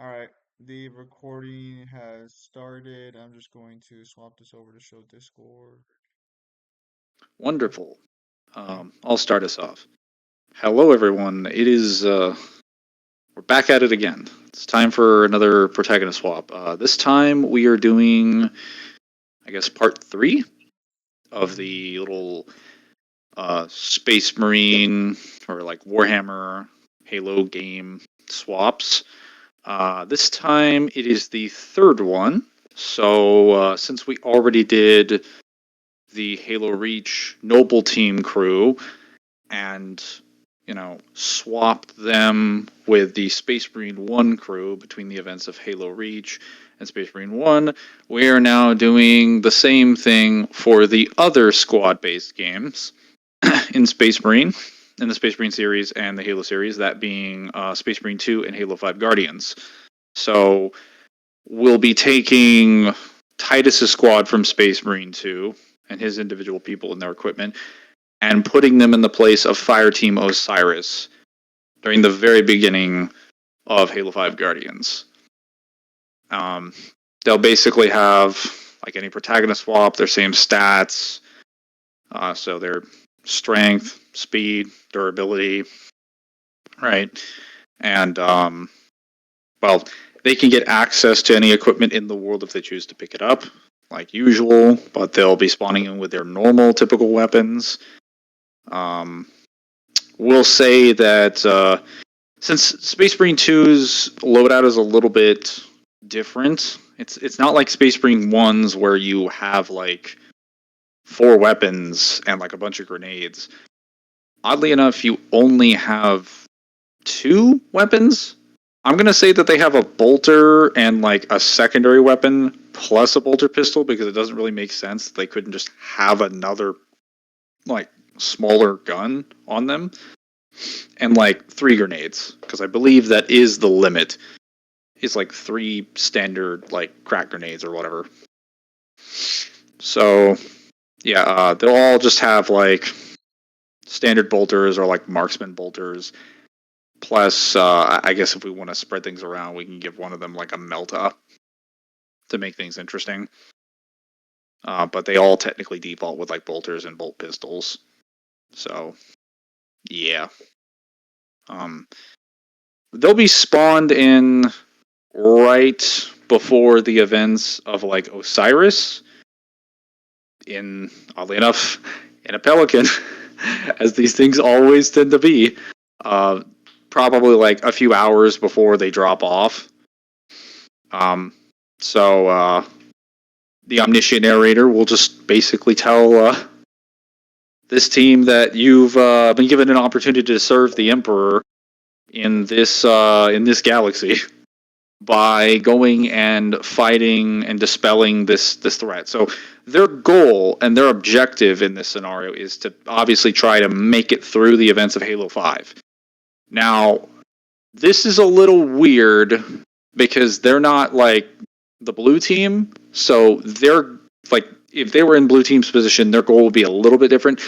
All right, the recording has started. I'm just going to swap this over to show Discord. Wonderful. Okay. I'll start us off. Hello, everyone. We're back at it again. It's time for another protagonist swap. This time we are doing, I guess, part three of Mm-hmm. the little Space Marine or like Warhammer Halo game swaps. This time it is the third one. So since we already did the Halo Reach Noble Team crew, and swapped them with the Space Marine 1 crew between the events of Halo Reach and Space Marine 1. We are now doing the same thing for the other squad based games in Space Marine, in the Space Marine series and the Halo series, that being Space Marine 2 and Halo 5 Guardians. So we'll be taking Titus's squad from Space Marine 2 and his individual people and their equipment and putting them in the place of Fireteam Osiris during the very beginning of Halo 5 Guardians. Um, they'll basically have, like any protagonist swap, their same stats. So their strength, speed, durability, right? And, well, they can get access to any equipment in the world if they choose to pick it up, like usual, but they'll be spawning in with their normal, typical weapons. Um, we'll say that since Space Marine 2's loadout is a little bit different, it's not like Space Marine 1's where you have like 4 weapons and like a bunch of grenades. Oddly enough, you only have 2 weapons. I'm gonna say that they have a bolter and like a secondary weapon plus a bolter pistol because it doesn't really make sense that they couldn't just have another like smaller gun on them, and like 3 grenades because I believe that is the limit. It's like 3 standard like crack grenades or whatever. So yeah, they'll all just have like standard bolters or like marksman bolters. Plus, I guess if we want to spread things around, we can give one of them like a melta to make things interesting. But they all technically default with like bolters and bolt pistols. So yeah, um, they'll be spawned in right before the events of like Osiris, in oddly enough in a pelican, as these things always tend to be. Uh, Probably like a few hours before they drop off. Um, so the omniscient narrator will just basically tell this team that you've been given an opportunity to serve the Emperor in this galaxy by going and fighting and dispelling this threat. So their goal and their objective in this scenario is to obviously try to make it through the events of Halo 5. Now, this is a little weird because they're not like the blue team, so they're like, if they were in blue team's position, their goal would be a little bit different.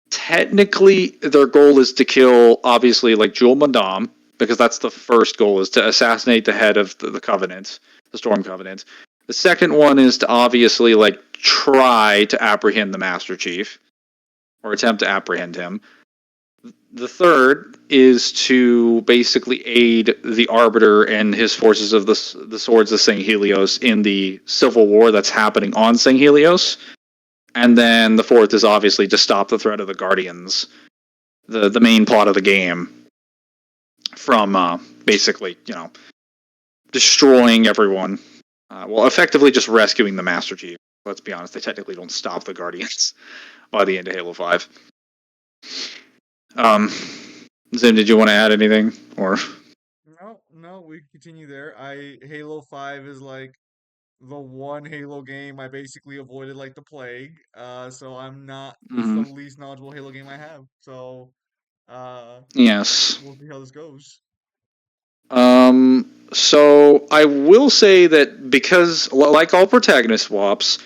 Technically, their goal is to kill, obviously, like Jewel Madame, because that's the first goal, is to assassinate the head of the Covenant, the Storm Covenant. The second one is to obviously like try to apprehend the Master Chief, or attempt to apprehend him. The third is to basically aid the Arbiter and his forces of the Swords of St. Helios in the civil war that's happening on St. Helios. And then the fourth is obviously to stop the threat of the Guardians, the main plot of the game, from basically, destroying everyone. Well, effectively just rescuing the Master Chief. Let's be honest, they technically don't stop the Guardians by the end of Halo 5. Um, Zim, did you want to add anything? Or No, no, we continue there. Halo 5 is like the one Halo game I basically avoided like the plague. So I'm not, it's the Mhm. least knowledgeable Halo game I have. So, uh, Yes. we'll see how this goes. So I will say that because, like all protagonist swaps,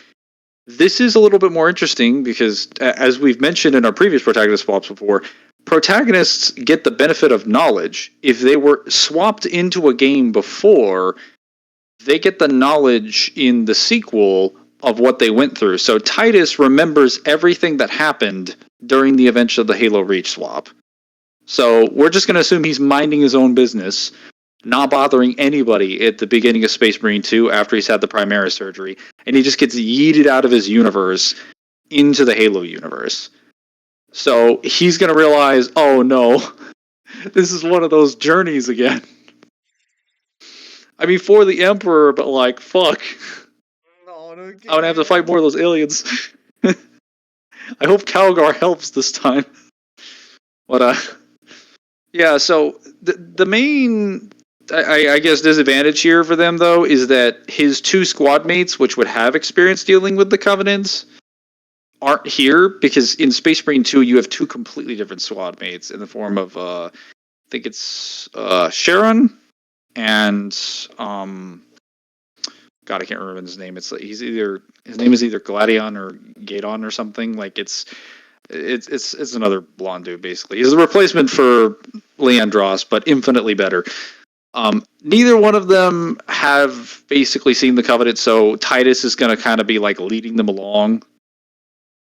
this is a little bit more interesting because, as we've mentioned in our previous protagonist swaps before, protagonists get the benefit of knowledge. If they were swapped into a game before, they get the knowledge in the sequel of what they went through. So Titus remembers everything that happened during the events of the Halo Reach swap. So we're just going to assume he's minding his own business, not bothering anybody at the beginning of Space Marine 2 after he's had the Primaris surgery, and he just gets yeeted out of his universe into the Halo universe. So he's going to realize, oh no, this is one of those journeys again. I mean, for the Emperor, but like, fuck. Not I'm gonna have to fight again. more of those aliens. I hope Calgar helps this time. But yeah. So the main, I guess, disadvantage here for them though is that his two squad mates, which would have experience dealing with the Covenants, aren't here because in Space Marine 2 you have two completely different squad mates in the form of I think it's Sharon and God, I can't remember his name. It's his name is either Gladion or Gadon or something. Like it's another blonde dude basically. He's a replacement for Leandros, but infinitely better. Neither one of them have basically seen the Covenant, so Titus is going to kind of be like leading them along.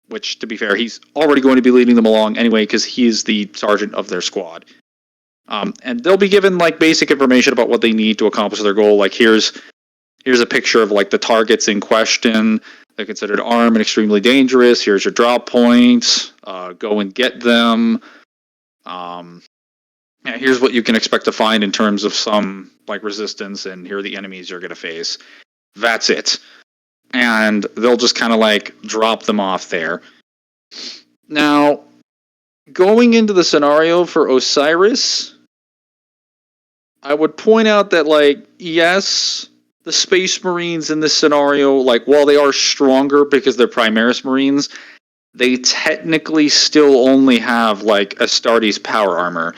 Which, to be fair, he's already going to be leading them along anyway because he's the sergeant of their squad. And they'll be given like basic information about what they need to accomplish their goal. Like here's a picture of like the targets in question. They're considered armed and extremely dangerous. Here's your drop points. Go and get them. Yeah, here's what you can expect to find in terms of some like resistance, and here are the enemies you're going to face. That's it. And they'll just kind of like drop them off there. Now, going into the scenario for Osiris, I would point out that like, yes, the Space Marines in this scenario, like, while they are stronger because they're Primaris Marines, they technically still only have, like, Astartes power armor.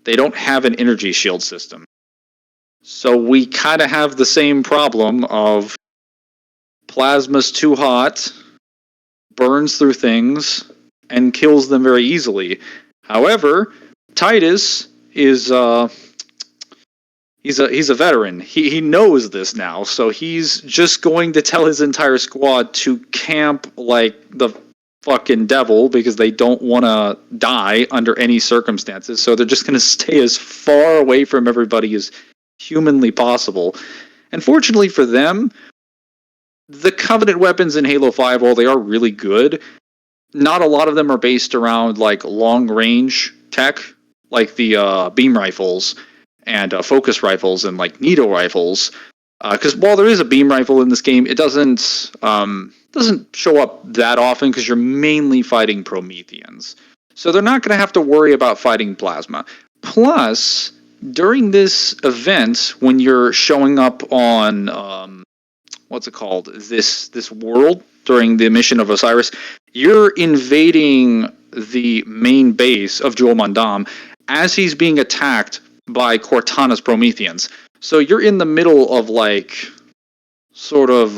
They don't have an energy shield system. So we kind of have the same problem of plasma's too hot, burns through things, and kills them very easily. However, Titus is he's a veteran. He knows this now, so he's just going to tell his entire squad to camp like the fucking devil because they don't want to die under any circumstances. So they're just going to stay as far away from everybody as humanly possible. And fortunately for them, the Covenant weapons in Halo 5, while they are really good, not a lot of them are based around like long range tech, like the beam rifles and focus rifles and like needle rifles. Because while there is a beam rifle in this game, it doesn't show up that often because you're mainly fighting Prometheans. So they're not going to have to worry about fighting plasma. Plus, during this event, when you're showing up on what's it called? This world during the mission of Osiris, you're invading the main base of Joel Mondam as he's being attacked by Cortana's Prometheans. So you're in the middle of like sort of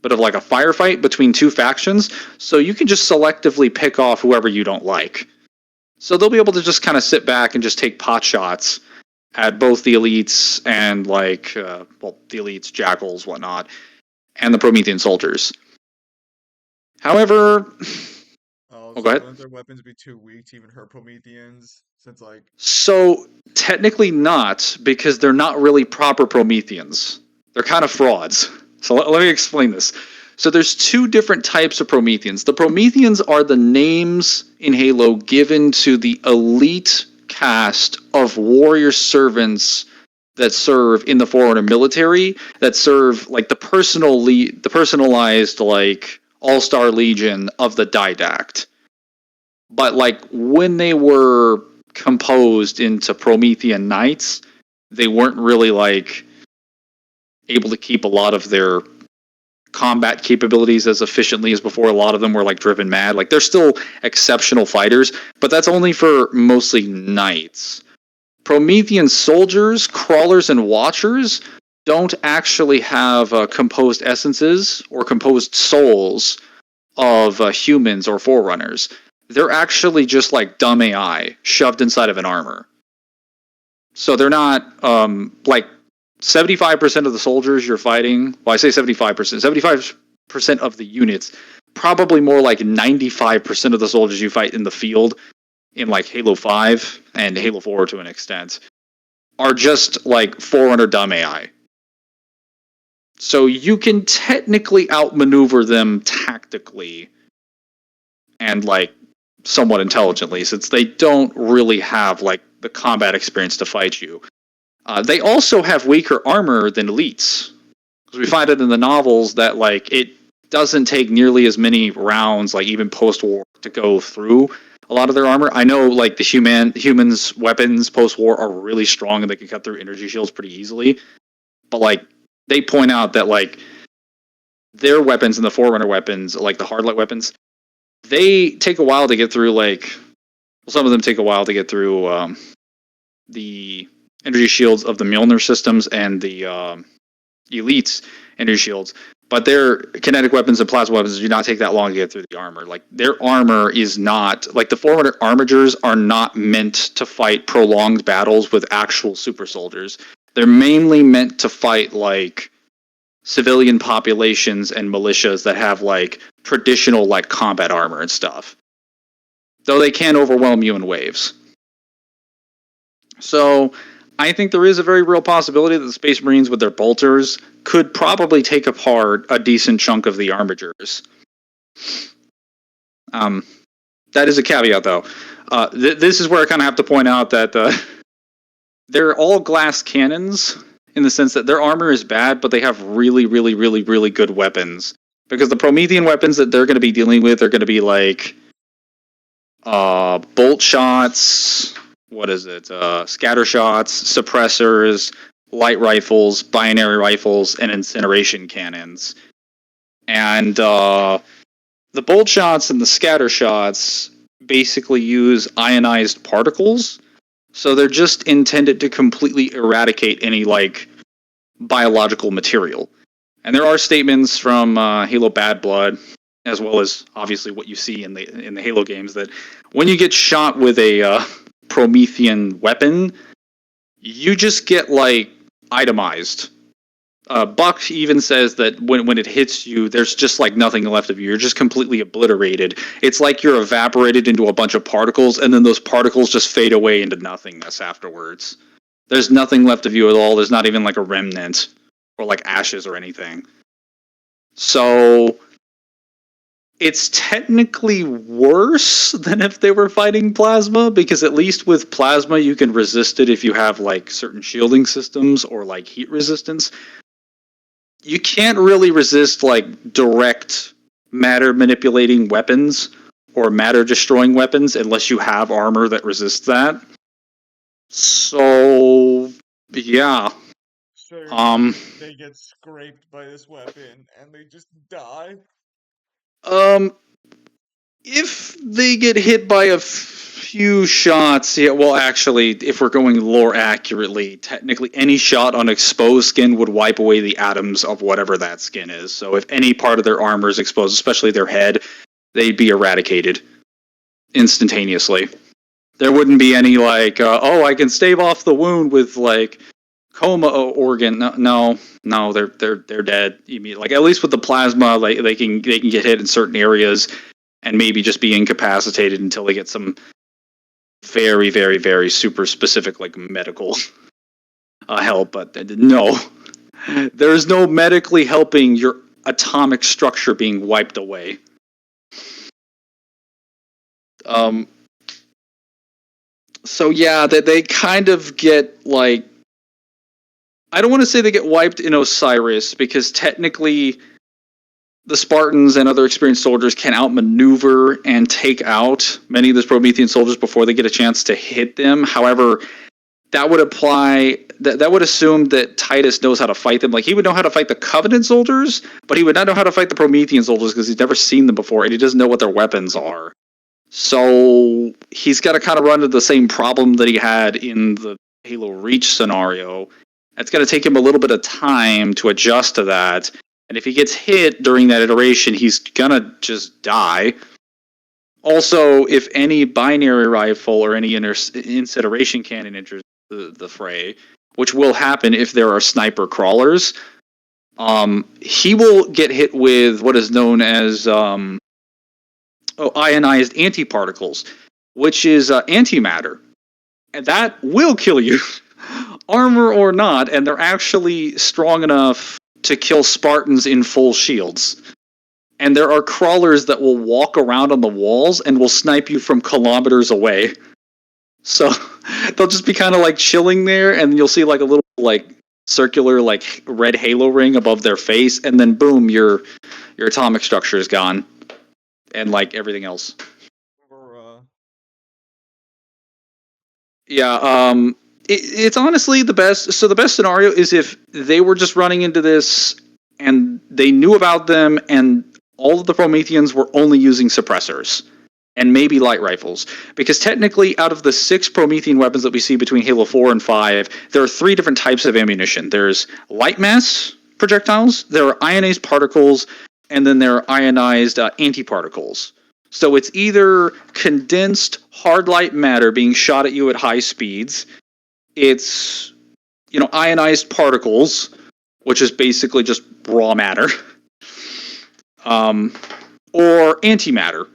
bit of like a firefight between two factions. So you can just selectively pick off whoever you don't like. So they'll be able to just kind of sit back and just take pot shots at both the elites and like the elites, jackals, whatnot, and the Promethean soldiers. However, Oh, go so ahead. wouldn't their weapons be too weak to even hurt Prometheans? Since like, So technically not, because they're not really proper Prometheans. They're kind of frauds. So let me explain this. So there's two different types of Prometheans. The Prometheans are the names in Halo given to the elite caste of warrior servants that serve in the Forerunner military, that serve like the personalized like all-star legion of the Didact. But like when they were composed into Promethean Knights, they weren't really like able to keep a lot of their combat capabilities as efficiently as before. A lot of them were like driven mad. Like they're still exceptional fighters, but that's only for mostly knights. Promethean soldiers, crawlers, and watchers don't actually have composed essences or composed souls of humans or forerunners. they're actually just like dumb AI shoved inside of an armor. So they're not like 75% of the soldiers you're fighting. Well, I say 75%. 75% of the units, probably more like 95% of the soldiers you fight in the field in like Halo 5 and Halo 4 to an extent are just like Forerunner dumb AI. So you can technically outmaneuver them tactically and like somewhat intelligently, since they don't really have like the combat experience to fight you. They also have weaker armor than elites, because we find it in the novels that like it doesn't take nearly as many rounds, like even post-war, to go through a lot of their armor. I know like the humans' weapons post-war are really strong and they can cut through energy shields pretty easily, but like they point out that like their weapons and the Forerunner weapons, like the hardlight weapons, they take a while to get through. Like, well, some of them take a while to get through the energy shields of the Mjolnir systems and the elites energy shields. But their kinetic weapons and plasma weapons do not take that long to get through the armor. Like their armor is not like the Forerunner armigers are not meant to fight prolonged battles with actual super soldiers. They're mainly meant to fight like civilian populations and militias that have like traditional like combat armor and stuff. Though they can overwhelm you in waves. So I think there is a very real possibility that the Space Marines with their bolters could probably take apart a decent chunk of the armigers. Um, that is a caveat, though. This is where I kind of have to point out that they're all glass cannons in the sense that their armor is bad, but they have really, really, really, really good weapons. Because the Promethean weapons that they're going to be dealing with are going to be like bolt shots, what is it? Scatter shots, suppressors, light rifles, binary rifles, and incineration cannons. And the bolt shots and the scatter shots basically use ionized particles. So they're just intended to completely eradicate any like biological material. And there are statements from Halo Bad Blood, as well as obviously what you see in the Halo games, that when you get shot with a Promethean weapon, you just get like itemized. Buck even says that when it hits you, there's just like nothing left of you. You're just completely obliterated. It's like you're evaporated into a bunch of particles, and then those particles just fade away into nothingness afterwards. There's nothing left of you at all. There's not even like a remnant or like ashes or anything. So it's technically worse than if they were fighting plasma, because at least with plasma you can resist it if you have like certain shielding systems or like heat resistance. You can't really resist like direct matter manipulating weapons or matter destroying weapons unless you have armor that resists that. So yeah. So you're Um saying they get scraped by this weapon and they just die? um if they get hit by a few shots, yeah, well, actually, if we're going lore accurately, technically any shot on exposed skin would wipe away the atoms of whatever that skin is. So if any part of their armor is exposed, especially their head, they'd be eradicated instantaneously. There wouldn't be any like, oh, I can stave off the wound with like coma organ. No, no, no, they're dead immediately. Like at least with the plasma, like they can get hit in certain areas and maybe just be incapacitated until they get some very, very, very super specific like medical help. But no, there's no medically helping your atomic structure being wiped away. Um, so yeah, that they kind of get like, I don't want to say they get wiped in Osiris, because technically the Spartans and other experienced soldiers can outmaneuver and take out many of those Promethean soldiers before they get a chance to hit them. However, that would apply, that would assume that Titus knows how to fight them. Like he would know how to fight the Covenant soldiers, but he would not know how to fight the Promethean soldiers because he's never seen them before and he doesn't know what their weapons are. So he's got to kind of run into the same problem that he had in the Halo Reach scenario. It's going to take him a little bit of time to adjust to that. And if he gets hit during that iteration, he's going to just die. Also, if any binary rifle or any incineration cannon enters the fray, which will happen if there are sniper crawlers, he will get hit with what is known as ionized antiparticles, which is antimatter, and that will kill you, armor or not. And they're actually strong enough to kill Spartans in full shields. And there are crawlers that will walk around on the walls and will snipe you from kilometers away. So they'll just be kind of like chilling there, and you'll see like a little like circular like red halo ring above their face, and then boom, your atomic structure is gone, and like everything else. Or Yeah, it's honestly the best. So the best scenario is if they were just running into this and they knew about them, and all of the Prometheans were only using suppressors and maybe light rifles. Because technically, out of the 6 Promethean weapons that we see between Halo 4 and 5, there are 3 different types of ammunition. There's light mass projectiles, there are ionized particles, and then there are ionized antiparticles. So it's either condensed hard light matter being shot at you at high speeds, it's ionized particles, which is basically just raw matter, um, or antimatter.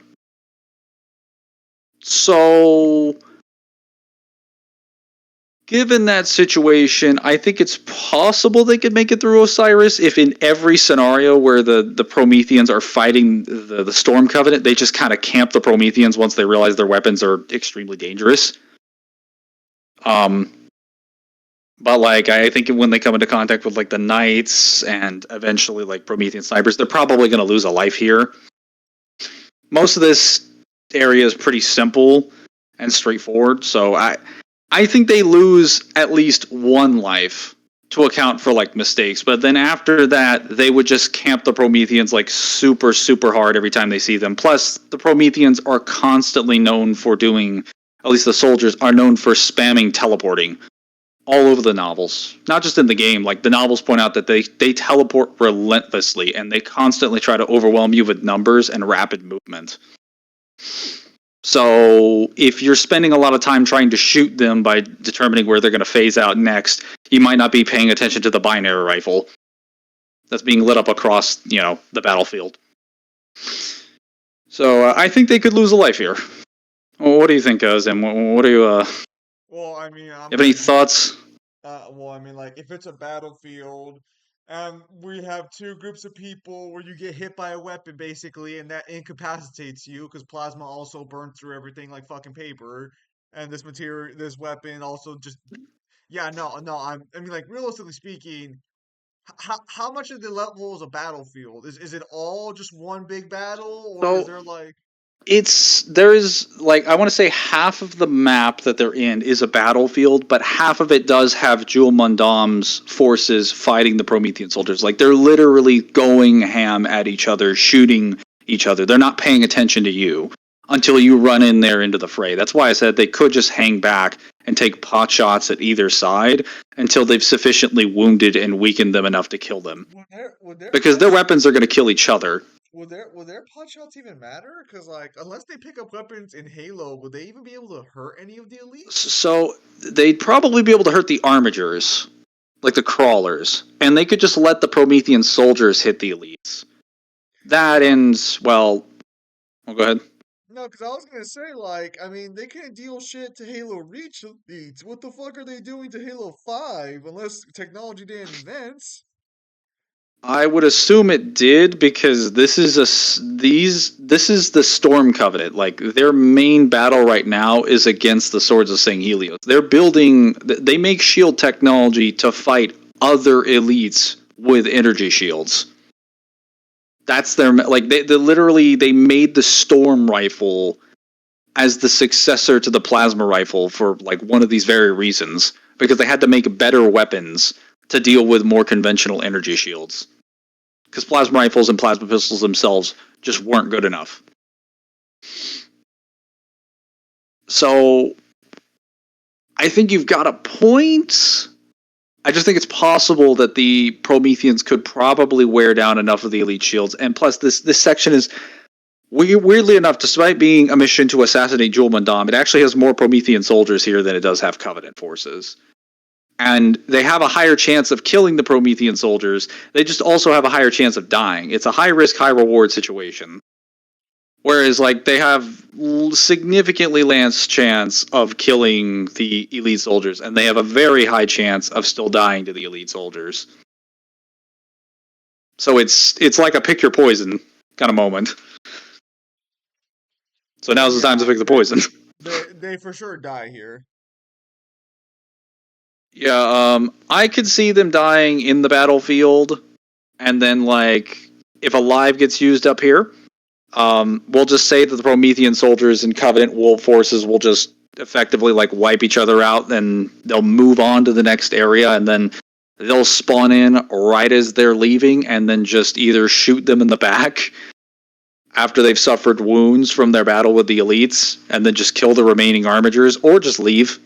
So, given that situation, I think it's possible they could make it through Osiris if in every scenario where the Prometheans are fighting the Storm Covenant, they just kind of camp the Prometheans once they realize their weapons are extremely dangerous. Um, but like I think when they come into contact with like the Knights and eventually like Promethean snipers, they're probably going to lose a life here. Most of this area is pretty simple and straightforward, so I think they lose at least one life to account for like mistakes. But then after that, they would just camp the Prometheans like super, super hard every time they see them. Plus, the Prometheans are constantly known for doing, at least the soldiers are known for spamming teleporting all over the novels. Not just in the game. Like the novels point out that they teleport relentlessly and they constantly try to overwhelm you with numbers and rapid movement. So if you're spending a lot of time trying to shoot them by determining where they're going to phase out next, you might not be paying attention to the binary rifle that's being lit up across, the battlefield. So I think they could lose a life here. Well, what do you think, Zim? What do you well, I mean, have any thoughts? well, I mean, like if it's a battlefield and we have two groups of people where you get hit by a weapon basically, and that incapacitates you because plasma also burns through everything like fucking paper, and this weapon also just, yeah, no, no, I mean, like realistically speaking, how much of the level is a battlefield? Is it all just one big battle, or is So there like, there is like I want to say half of the map that they're in is a battlefield, but half of it does have Jewel Mondam's forces fighting the Promethean soldiers. Like they're literally going ham at each other, shooting each other. They're not paying attention to you until you run in there into the fray. That's why I said they could just hang back and take pot shots at either side until they've sufficiently wounded and weakened them enough to kill them. would their Because their weapons are going to kill each other. would their pot shots even matter? Because like, unless they pick up weapons in Halo, would they even be able to hurt any of the elites? So they'd probably be able to hurt the armigers, like the crawlers, and they could just let the Promethean soldiers hit the elites. That No, ends, go ahead. no, because I was gonna say, like, I mean, they can't deal shit to Halo Reach elites. What the fuck are they doing to Halo 5? Unless technology didn't advance. I would assume it did because this is this is the Storm Covenant. Like their main battle right now is against the Swords of Saint Helios. They make shield technology to fight other elites with energy shields. That's their like they literally they made the Storm rifle as the successor to the plasma rifle for like one of these very reasons, because they had to make better weapons to deal with more conventional energy shields, because plasma rifles and plasma pistols themselves just weren't good enough. So I think you've got a point. I just think it's possible that the Prometheans could probably wear down enough of the elite shields, and plus this section is Weirdly enough, despite being a mission to assassinate Jul Mandam, it actually has more Promethean soldiers here than it does have Covenant forces. And they have a higher chance of killing the Promethean soldiers. They just also have a higher chance of dying. It's a high risk, high reward situation. Whereas, like, they have significantly less chance of killing the elite soldiers, and they have a very high chance of still dying to the elite soldiers. So it's like a pick your poison kind of moment. So And now's the time to yeah, pick the poison. they for sure die here. Yeah, I could see them dying in the battlefield, and then like if a live gets used up here, we'll just say that the Promethean soldiers and Covenant Wolf forces will just effectively like wipe each other out, and they'll move on to the next area, and then they'll spawn in right as they're leaving, and then just either shoot them in the back after they've suffered wounds from their battle with the elites, and then just kill the remaining armigers, or just leave,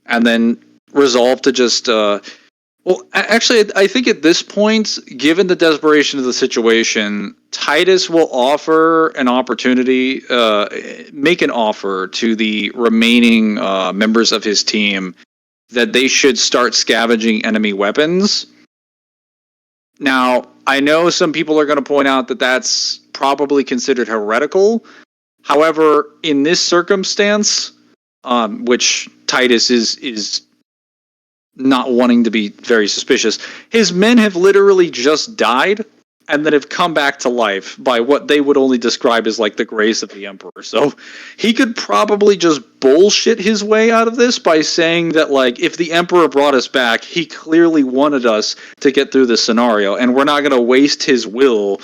and then resolve to just well, actually, I think at this point, given the desperation of the situation, Titus will offer an opportunity, make an offer to the remaining members of his team that they should start scavenging enemy weapons. Now, I know some people are going to point out that that's probably considered heretical. However, in this circumstance, which Titus is not wanting to be very suspicious, his men have literally just died and then have come back to life by what they would only describe as like the grace of the Emperor. So he could probably just bullshit his way out of this by saying that, like, if the Emperor brought us back, he clearly wanted us to get through this scenario, and we're not going to waste his will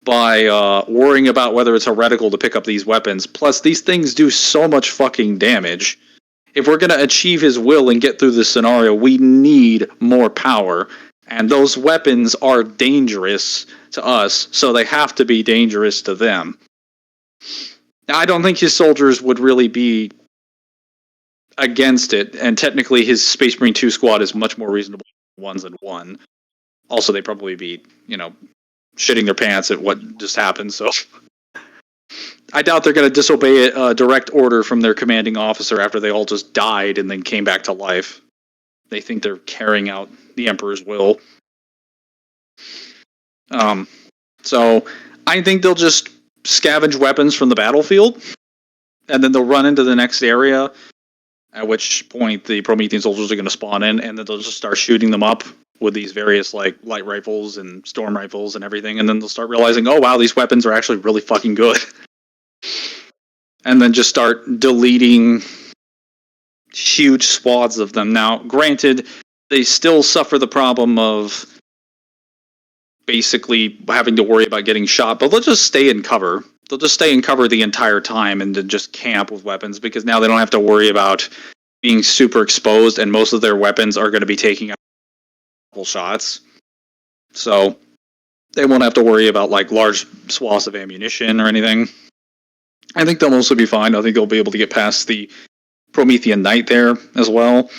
by worrying about whether it's heretical to pick up these weapons. Plus, these things do so much fucking damage. If we're going to achieve his will and get through this scenario, we need more power. And those weapons are dangerous to us, so they have to be dangerous to them. Now, I don't think his soldiers would really be against it, and technically his Space Marine 2 squad is much more reasonable than ones and one. Also, they'd probably be, shitting their pants at what just happened, so I doubt they're going to disobey a direct order from their commanding officer after they all just died and then came back to life. They think they're carrying out the Emperor's will. So I think they'll just scavenge weapons from the battlefield, and then they'll run into the next area, at which point the Promethean soldiers are going to spawn in, and then they'll just start shooting them up with these various like light rifles and storm rifles and everything, and then they'll start realizing, oh wow, these weapons are actually really fucking good. And then just start deleting huge swaths of them. Now, granted, they still suffer the problem of basically having to worry about getting shot, but they'll just stay in cover. They'll just stay in cover the entire time and then just camp with weapons, because now they don't have to worry about being super exposed, and most of their weapons are going to be taking out couple shots. So they won't have to worry about like large swaths of ammunition or anything. I think they'll mostly be fine. I think they'll be able to get past the Promethean Knight there as well.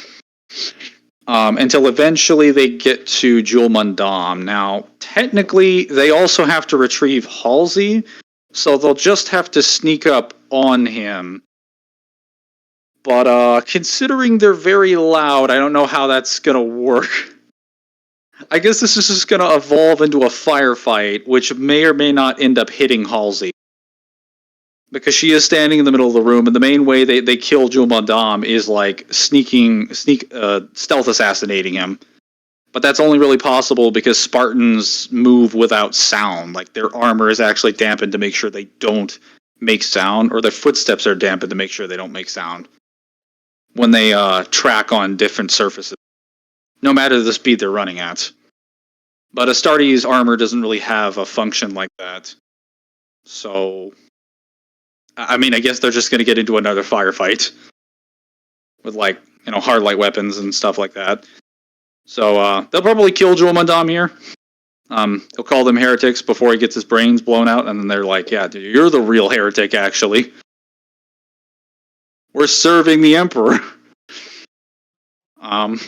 Until eventually they get to Jul Mandam. Now, technically, they also have to retrieve Halsey, so they'll just have to sneak up on him. But considering they're very loud, I don't know how that's going to work. I guess this is just going to evolve into a firefight, which may or may not end up hitting Halsey. Because she is standing in the middle of the room, and the main way they kill Jul Mandam is like stealth assassinating him. But that's only really possible because Spartans move without sound. Like, their armor is actually dampened to make sure they don't make sound, or their footsteps are dampened to make sure they don't make sound when they track on different surfaces, no matter the speed they're running at. But Astartes' armor doesn't really have a function like that. So, I mean, I guess they're just going to get into another firefight with, like, hard light weapons and stuff like that. So they'll probably kill Jul Mandam here. He'll call them heretics before he gets his brains blown out, and then they're like, yeah, dude, you're the real heretic, actually. We're serving the Emperor. And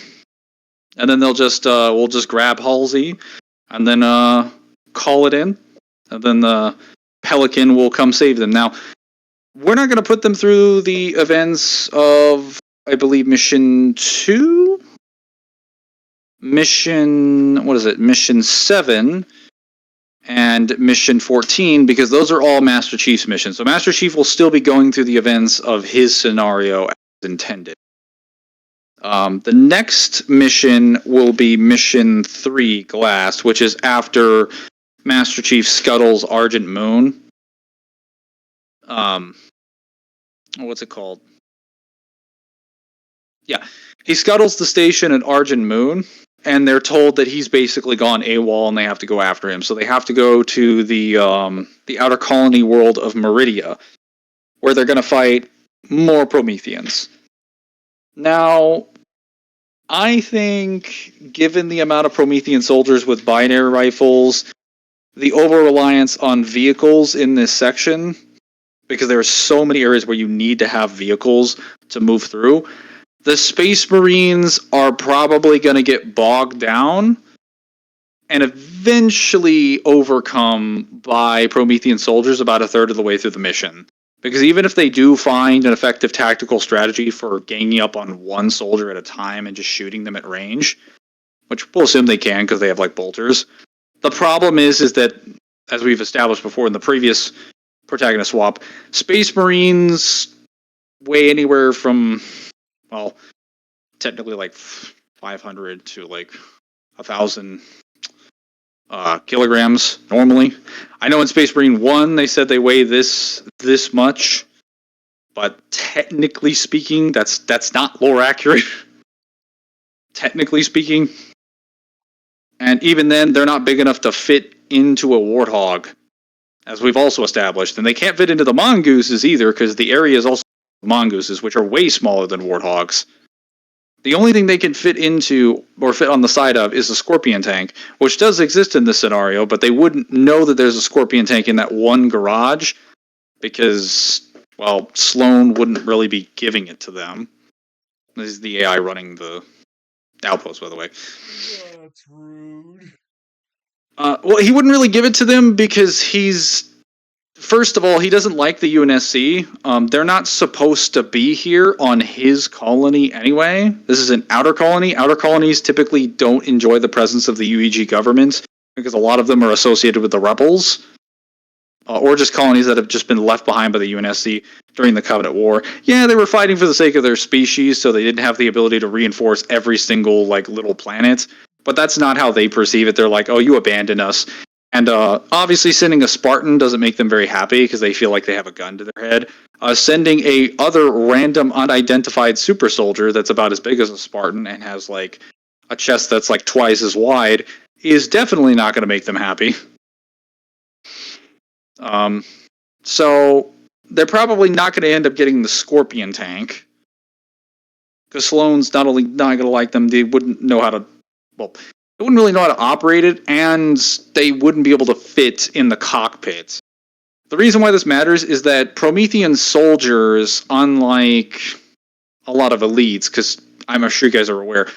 then they'll just, we'll just grab Halsey, and then call it in. And then Pelican will come save them. Now, we're not going to put them through the events of, I believe, Mission 2? Mission 7 and Mission 14, because those are all Master Chief's missions. So Master Chief will still be going through the events of his scenario as intended. The next mission will be Mission 3, Glass, which is after Master Chief scuttles Argent Moon. What's it called? Yeah, he scuttles the station at Argent Moon, and they're told that he's basically gone AWOL, and they have to go after him. So they have to go to the outer colony world of Meridia, where they're going to fight more Prometheans. Now, I think, given the amount of Promethean soldiers with binary rifles, the over-reliance on vehicles in this section, because there are so many areas where you need to have vehicles to move through, the Space Marines are probably going to get bogged down and eventually overcome by Promethean soldiers about a third of the way through the mission. Because even if they do find an effective tactical strategy for ganging up on one soldier at a time and just shooting them at range, which we'll assume they can because they have like bolters, the problem is that, as we've established before in the previous Protagonist swap, Space Marines weigh anywhere from, well, technically like 500 to like 1,000 kilograms normally. I know in Space Marine 1 they said they weigh this much, but technically speaking, that's not lore accurate. Technically speaking. And even then, they're not big enough to fit into a warthog, as we've also established. And they can't fit into the mongooses either, because the area is also mongooses, which are way smaller than warthogs. The only thing they can fit into, or fit on the side of, is a Scorpion tank, which does exist in this scenario, but they wouldn't know that there's a Scorpion tank in that one garage, because, well, Sloan wouldn't really be giving it to them. This is the AI running the outpost, by the way. That's rude. Well, he wouldn't really give it to them because first of all, he doesn't like the UNSC. They're not supposed to be here on his colony anyway. This is an outer colony. Outer colonies typically don't enjoy the presence of the UEG government because a lot of them are associated with the rebels. Or just colonies that have just been left behind by the UNSC during the Covenant War. Yeah, they were fighting for the sake of their species, so they didn't have the ability to reinforce every single like little planet. But that's not how they perceive it. They're like, oh, you abandoned us. And obviously sending a Spartan doesn't make them very happy because they feel like they have a gun to their head. Sending a other random unidentified super soldier that's about as big as a Spartan and has like a chest that's like twice as wide is definitely not going to make them happy. So they're probably not going to end up getting the Scorpion tank because Sloan's not only not going to like them, they wouldn't know how to, well, they wouldn't really know how to operate it, and they wouldn't be able to fit in the cockpit. The reason why this matters is that Promethean soldiers, unlike a lot of elites, because I'm sure you guys are aware,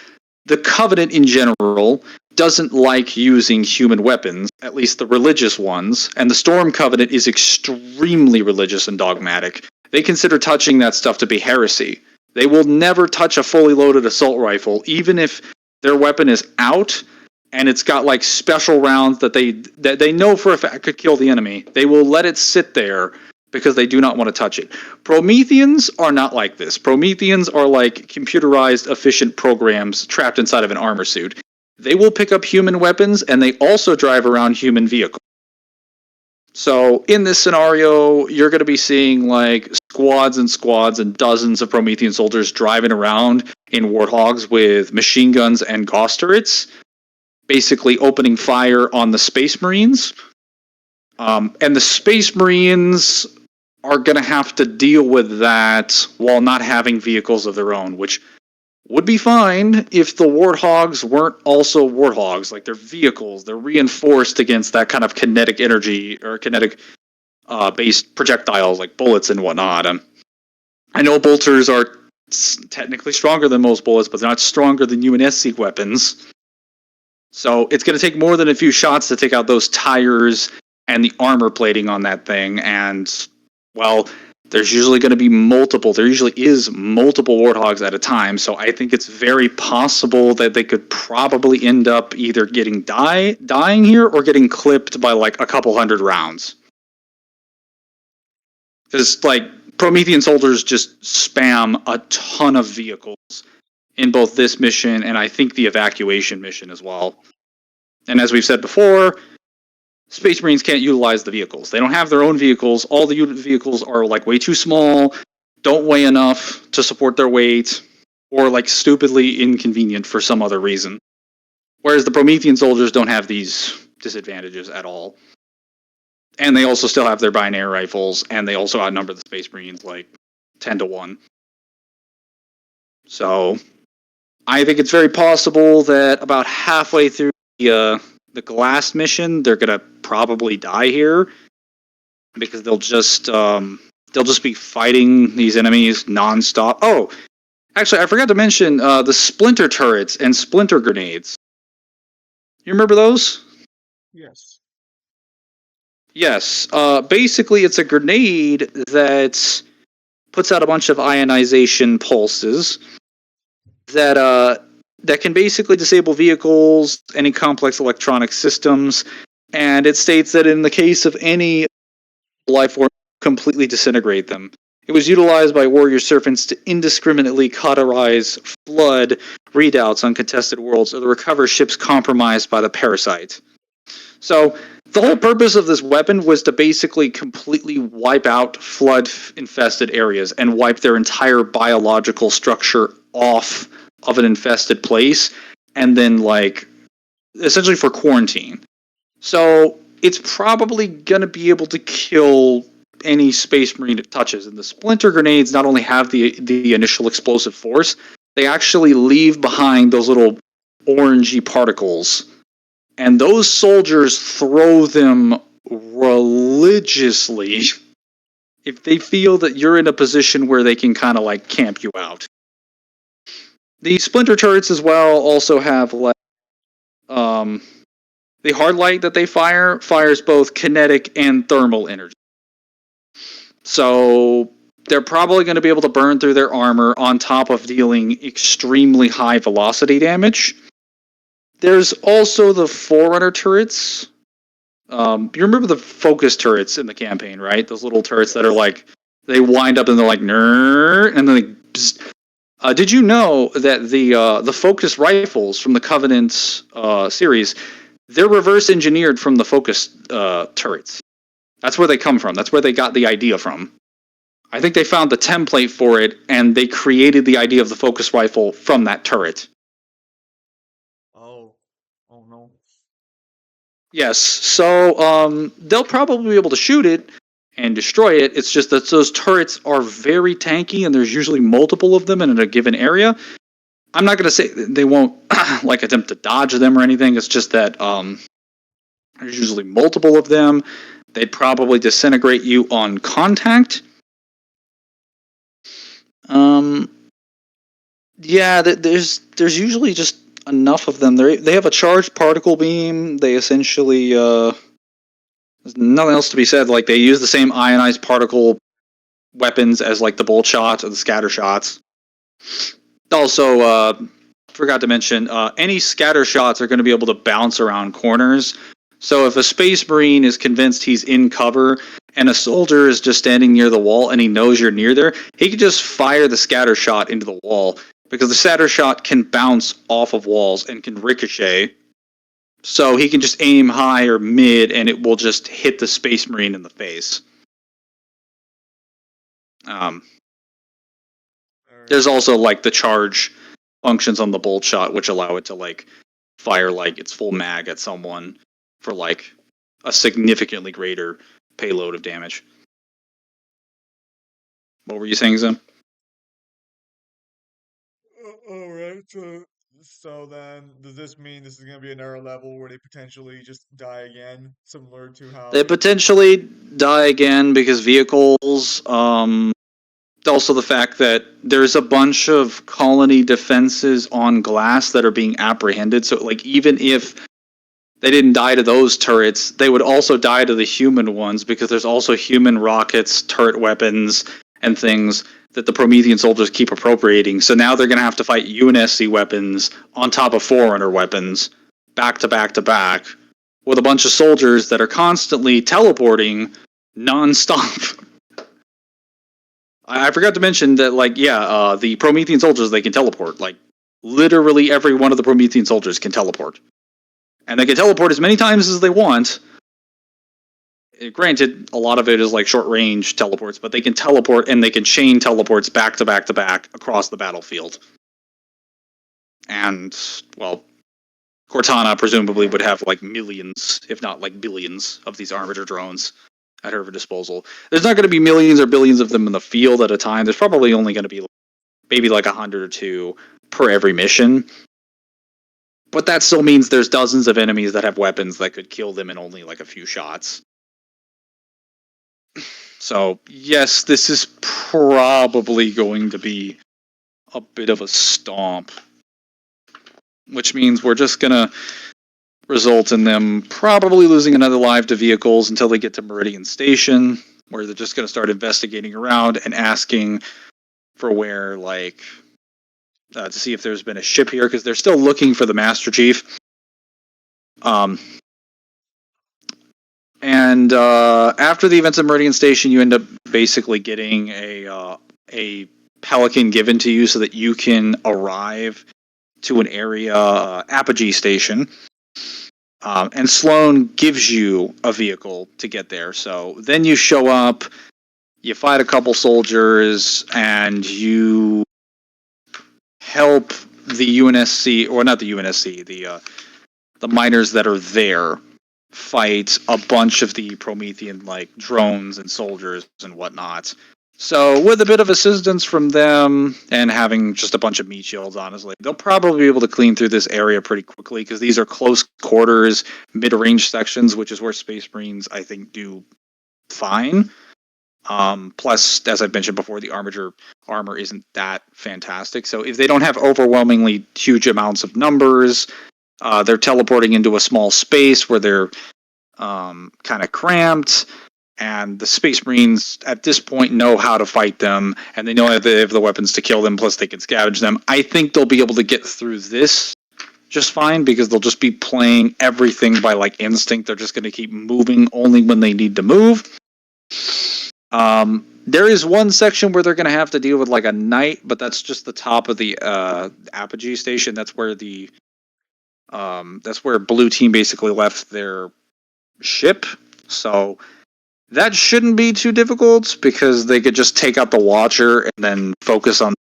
the Covenant in general doesn't like using human weapons, at least the religious ones, and the Storm Covenant is extremely religious and dogmatic. They consider touching that stuff to be heresy. They will never touch a fully loaded assault rifle, even if their weapon is out and it's got like special rounds that they know for a fact could kill the enemy. They will let it sit there because they do not want to touch it. Prometheans are not like this. Prometheans are like computerized, efficient programs trapped inside of an armor suit. They will pick up human weapons, and they also drive around human vehicles. So in this scenario, you're going to be seeing like squads and squads and dozens of Promethean soldiers driving around in warthogs with machine guns and Gauss turrets, basically opening fire on the Space Marines. And the Space Marines are going to have to deal with that while not having vehicles of their own, which would be fine if the Warthogs weren't also Warthogs. Like, they're vehicles. They're reinforced against that kind of kinetic energy or kinetic based projectiles like bullets and whatnot. I know bolters are technically stronger than most bullets, but they're not stronger than UNSC weapons. So it's going to take more than a few shots to take out those tires and the armor plating on that thing. And, well, there's usually going to be multiple. There usually is multiple warthogs at a time. So I think it's very possible that they could probably end up either getting dying here or getting clipped by like a couple hundred rounds. Because like Promethean soldiers just spam a ton of vehicles in both this mission and I think the evacuation mission as well. And as we've said before, Space Marines can't utilize the vehicles. They don't have their own vehicles. All the vehicles are like way too small, don't weigh enough to support their weight, or like stupidly inconvenient for some other reason. Whereas the Promethean soldiers don't have these disadvantages at all. And they also still have their binary rifles, and they also outnumber the Space Marines like 10-1. So I think it's very possible that about halfway through the glass mission, they're gonna probably die here because they'll just be fighting these enemies nonstop. Oh, actually, I forgot to mention the splinter turrets and splinter grenades. You remember those? Yes. Yes. Basically, it's a grenade that puts out a bunch of ionization pulses that can basically disable vehicles, any complex electronic systems, and it states that in the case of any life form, completely disintegrate them. It was utilized by warrior serpents to indiscriminately cauterize flood readouts on contested worlds or to recover ships compromised by the parasite. So the whole purpose of this weapon was to basically completely wipe out flood-infested areas and wipe their entire biological structure off of an infested place, and then like essentially for quarantine. So it's probably gonna be able to kill any space marine it touches. And the splinter grenades not only have the initial explosive force, they actually leave behind those little orangey particles, and those soldiers throw them religiously if they feel that you're in a position where they can kind of like camp you out. The splinter turrets as well also have like um, the hard light that they fires both kinetic and thermal energy. So they're probably going to be able to burn through their armor on top of dealing extremely high velocity damage. There's also the Forerunner turrets. You remember the focus turrets in the campaign, right? Those little turrets that are like, they wind up and they're like, nerd, and then did you know that the focus rifles from the Covenant series, they're reverse engineered from the focus turrets? That's where they come from. That's where they got the idea from. I think they found the template for it, and they created the idea of the focus rifle from that turret. Oh. Oh no. Yes, so they'll probably be able to shoot it and destroy it. It's just that those turrets are very tanky, and there's usually multiple of them in a given area. I'm not going to say they won't like attempt to dodge them or anything. It's just that there's usually multiple of them. They'd probably disintegrate you on contact. Yeah, there's usually just enough of them. They have a charged particle beam. They essentially there's nothing else to be said. Like they use the same ionized particle weapons as like the bolt shots or the scatter shots. Also, forgot to mention, any scatter shots are going to be able to bounce around corners. So if a space marine is convinced he's in cover and a soldier is just standing near the wall and he knows you're near there, he can just fire the scatter shot into the wall because the scatter shot can bounce off of walls and can ricochet. So he can just aim high or mid and it will just hit the space marine in the face. Um, There's also like the charge functions on the bolt shot, which allow it to like fire like its full mag at someone for like a significantly greater payload of damage. What were you saying, Zim? All right. So then, does this mean this is going to be another level where they potentially just die again, similar to They how? potentially die again because vehicles. Also, the fact that there's a bunch of colony defenses on glass that are being apprehended. So, like, even if they didn't die to those turrets, they would also die to the human ones because there's also human rockets, turret weapons, and things that the Promethean soldiers keep appropriating. So now they're going to have to fight UNSC weapons on top of Forerunner weapons, back to back to back, with a bunch of soldiers that are constantly teleporting nonstop. I forgot to mention that, like, yeah, the Promethean soldiers, they can teleport. Like, literally every one of the Promethean soldiers can teleport. And they can teleport as many times as they want. Granted, a lot of it is like short range teleports, but they can teleport and they can chain teleports back to back to back across the battlefield. And, well, Cortana presumably would have like millions, if not like billions, of these Armiger drones at her disposal. There's not going to be millions or billions of them in the field at a time. There's probably only going to be maybe like 100 or two per every mission. But that still means there's dozens of enemies that have weapons that could kill them in only like a few shots. So, yes, this is probably going to be a bit of a stomp. Which means we're just going to result in them probably losing another life to vehicles until they get to Meridian Station, where they're just going to start investigating around and asking for where, like, to see if there's been a ship here, because they're still looking for the Master Chief. And after the events at Meridian Station, you end up basically getting a pelican given to you so that you can arrive to an area apogee station. And Sloan gives you a vehicle to get there. So then you show up, you fight a couple soldiers, and you help the UNSC, or not the UNSC, the miners that are there fight a bunch of the Promethean like drones and soldiers and whatnot. So with a bit of assistance from them and having just a bunch of meat shields, honestly, they'll probably be able to clean through this area pretty quickly because these are close quarters, mid-range sections, which is where Space Marines I think do fine. Plus, as I've mentioned before, the armor isn't that fantastic. So if they don't have overwhelmingly huge amounts of numbers, they're teleporting into a small space where they're kind of cramped, and the Space Marines at this point know how to fight them, and they know that they have the weapons to kill them, plus they can scavenge them. I think they'll be able to get through this just fine because they'll just be playing everything by like instinct. They're just going to keep moving only when they need to move. There is one section where they're going to have to deal with like a knight, but that's just the top of the apogee station. That's where Blue Team basically left their ship. So that shouldn't be too difficult because they could just take out the Watcher and then focus on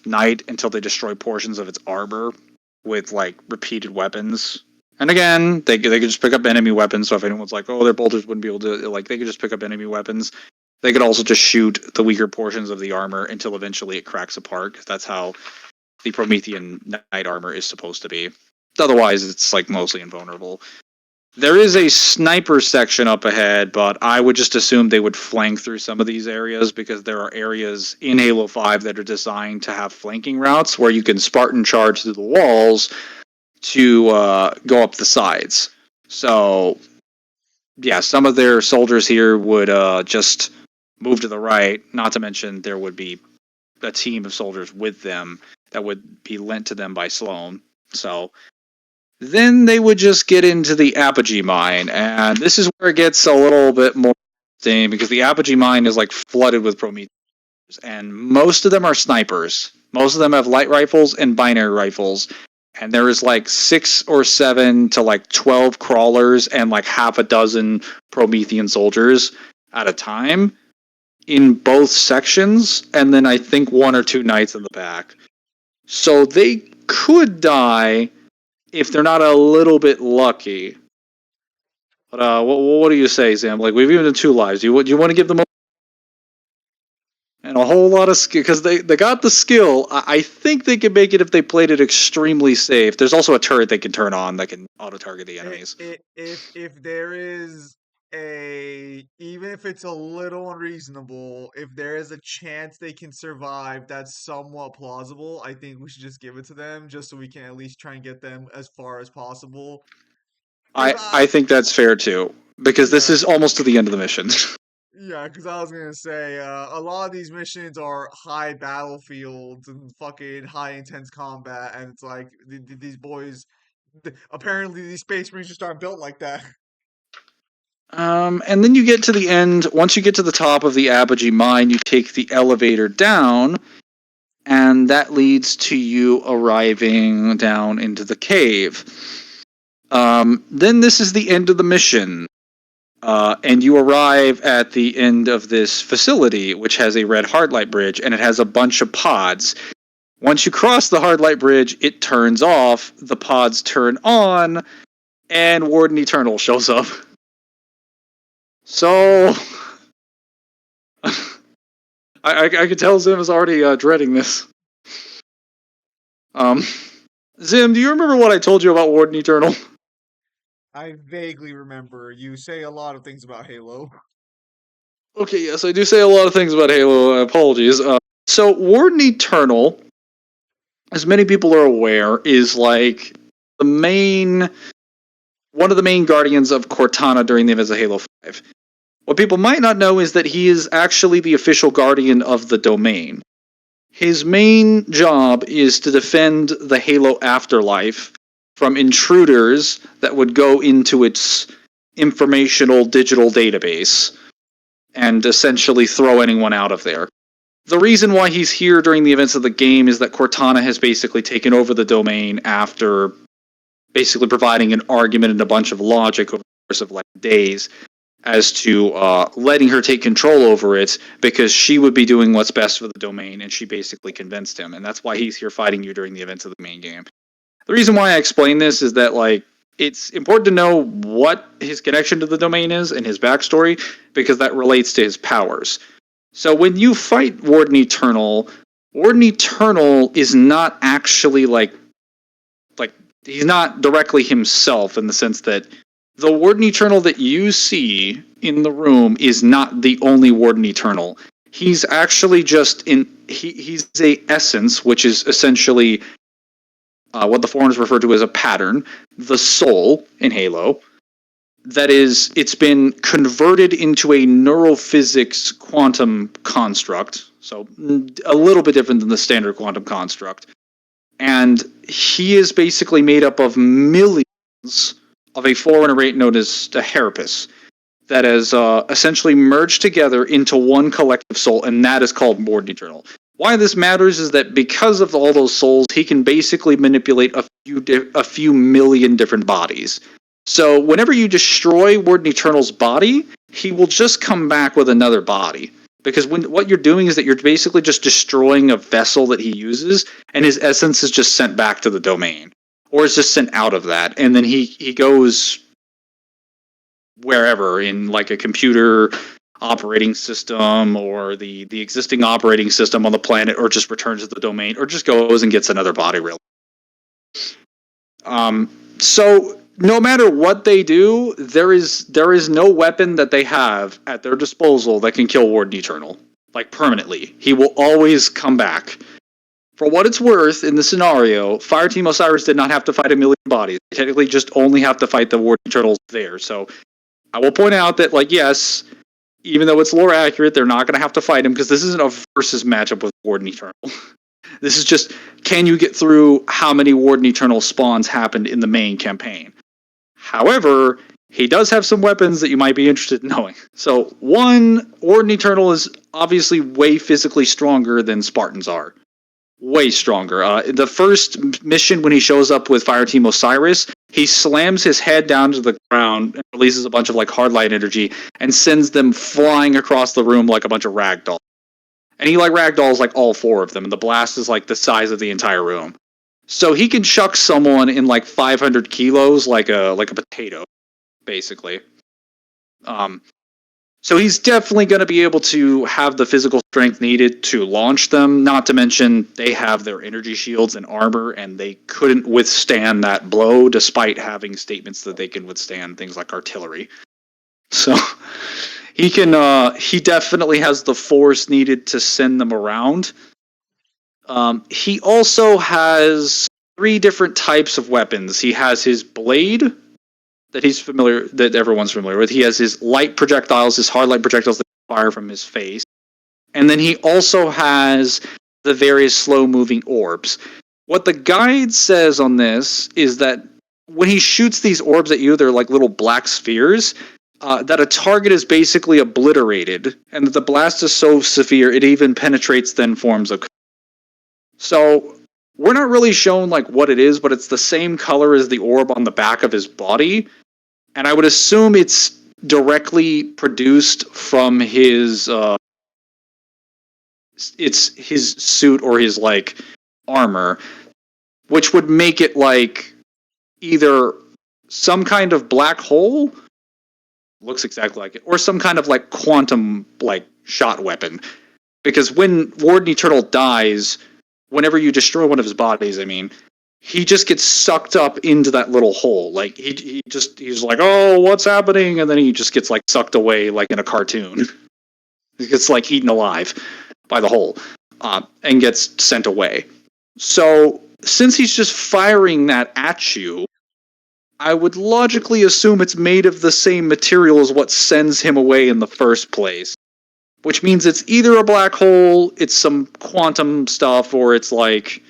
Knight until they destroy portions of its armor with like repeated weapons. And again, they could just pick up enemy weapons. So if anyone's like, "Oh, their bolters wouldn't be able to," like, they could just pick up enemy weapons. They could also just shoot the weaker portions of the armor until eventually it cracks apart. Because that's how the Promethean Knight armor is supposed to be. Otherwise, it's like mostly invulnerable. There is a sniper section up ahead, but I would just assume they would flank through some of these areas because there are areas in Halo 5 that are designed to have flanking routes where you can Spartan charge through the walls to go up the sides. So, yeah, some of their soldiers here would just move to the right, not to mention there would be a team of soldiers with them that would be lent to them by Sloan. So, then they would just get into the Apogee Mine, and this is where it gets a little bit more interesting because the Apogee Mine is like flooded with Prometheus, and most of them are snipers. Most of them have light rifles and binary rifles, and there is like 6 or 7 to like 12 crawlers and like half a dozen Promethean soldiers at a time in both sections, and then I think 1 or 2 knights in the back. So they could die if they're not a little bit lucky. But what do you say, Sam? Like, we've given them 2 lives. Do you want to give them and a whole lot of skill because they got the skill. I think they can make it if they played it extremely safe. There's also a turret they can turn on that can auto target the enemies. If there is even if it's a little unreasonable, if there is a chance they can survive, that's somewhat plausible. I think we should just give it to them just so we can at least try and get them as far as possible. Because I think that's fair too, because this yeah, is almost to the end of the mission. yeah, because I was gonna say a lot of these missions are high battlefields and fucking high intense combat, and it's like these boys. Apparently, these space marines just aren't built like that. And then you get to the end. Once you get to the top of the Apogee mine, you take the elevator down, and that leads to you arriving down into the cave. Then this is the end of the mission. And you arrive at the end of this facility, which has a red hard light bridge, and it has a bunch of pods. Once you cross the hard light bridge, it turns off, the pods turn on, and Warden Eternal shows up. So, I could tell Zim is already dreading this. Um, Zim, do you remember what I told you about Warden Eternal? I vaguely remember you say a lot of things about Halo. Okay, yes, I do say a lot of things about Halo. Apologies. So, Warden Eternal, as many people are aware, is like the main one of the main guardians of Cortana during the events of Halo 5. What people might not know is that he is actually the official guardian of the domain. His main job is to defend the Halo afterlife from intruders that would go into its informational digital database and essentially throw anyone out of there. The reason why he's here during the events of the game is that Cortana has basically taken over the domain after basically providing an argument and a bunch of logic over the course of like days as to letting her take control over it because she would be doing what's best for the domain, and she basically convinced him, and that's why he's here fighting you during the events of the main game. The reason why I explain this is that like it's important to know what his connection to the domain is and his backstory because that relates to his powers. So when you fight Warden Eternal is not actually like he's not directly himself in the sense that the Warden Eternal that you see in the room is not the only Warden Eternal. He's actually just he's a essence, which is essentially what the Foreigners refer to as a pattern, the soul in Halo. That is, it's been converted into a neurophysics quantum construct, so a little bit different than the standard quantum construct. And he is basically made up of millions of a Forerunner rate known as the Herapis that has essentially merged together into one collective soul, and that is called Warden Eternal. Why this matters is that because of all those souls, he can basically manipulate a few million different bodies. So whenever you destroy Warden Eternal's body, he will just come back with another body. Because what you're doing is that you're basically just destroying a vessel that he uses, and his essence is just sent back to the domain, or is just sent out of that, and then he goes wherever in like a computer operating system or the existing operating system on the planet, or just returns to the domain, or just goes and gets another body. Really, so no matter what they do, there is no weapon that they have at their disposal that can kill Warden Eternal, like permanently. He will always come back. For what it's worth, in the scenario, Fireteam Osiris did not have to fight a million bodies. They technically just only have to fight the Warden Eternals there. So I will point out that, like, yes, even though it's lore accurate, they're not going to have to fight him because this isn't a versus matchup with Warden Eternal. This is just, can you get through how many Warden Eternal spawns happened in the main campaign? However, he does have some weapons that you might be interested in knowing. So, one, Warden Eternal is obviously way physically stronger than Spartans are. Way stronger. The first mission when he shows up with Fireteam Osiris, he slams his head down to the ground and releases a bunch of like hard light energy and sends them flying across the room like a bunch of ragdoll. And he like ragdolls like all four of them, and the blast is like the size of the entire room. So he can chuck someone in like 500 kilos like a potato, basically. Um, so he's definitely going to be able to have the physical strength needed to launch them. Not to mention they have their energy shields and armor, and they couldn't withstand that blow, despite having statements that they can withstand things like artillery. So he can. He definitely has the force needed to send them around. He also has three different types of weapons. He has his blade that everyone's familiar with. He has his light projectiles, his hard light projectiles that fire from his face. And then he also has the various slow moving orbs. What the guide says on this is that when he shoots these orbs at you, they're like little black spheres. That a target is basically obliterated, and that the blast is so severe it even penetrates then forms of. So we're not really shown like what it is, but it's the same color as the orb on the back of his body, and I would assume it's directly produced from his. It's his suit or his like armor, which would make it like either some kind of black hole, looks exactly like it, or some kind of like quantum like shot weapon. Because when Warden Eternal dies, whenever you destroy one of his bodies, I mean, he just gets sucked up into that little hole. Like he's like, oh, what's happening? And then he just gets like sucked away like in a cartoon. He gets like eaten alive by the hole, and gets sent away. So since he's just firing that at you, I would logically assume it's made of the same material as what sends him away in the first place. Which means it's either a black hole, it's some quantum stuff, or it's like,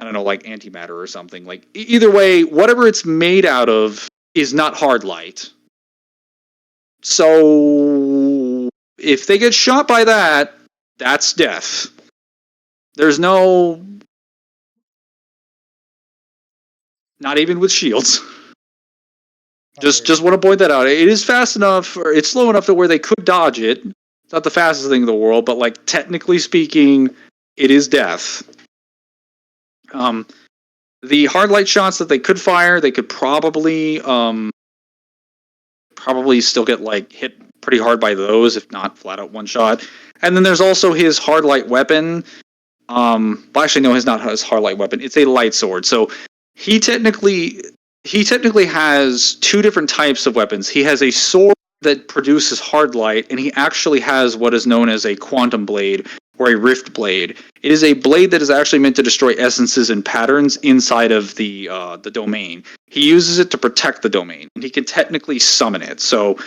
I don't know, like antimatter or something. Like, either way, whatever it's made out of is not hard light. So, if they get shot by that, that's death. There's no. Not even with shields. Just want to point that out. It is fast enough, or it's slow enough to where they could dodge it. It's not the fastest thing in the world, but like technically speaking, it is death. The hard light shots that they could fire, they could probably still get like hit pretty hard by those, if not flat out one shot. And then there's also his hard light weapon. Well, actually, no, it's not his hard light weapon. It's a light sword. So he technically has two different types of weapons. He has a sword that produces hard light, and he actually has what is known as a quantum blade or a rift blade. It is a blade that is actually meant to destroy essences and patterns inside of the domain. He uses it to protect the domain, and he can technically summon it. So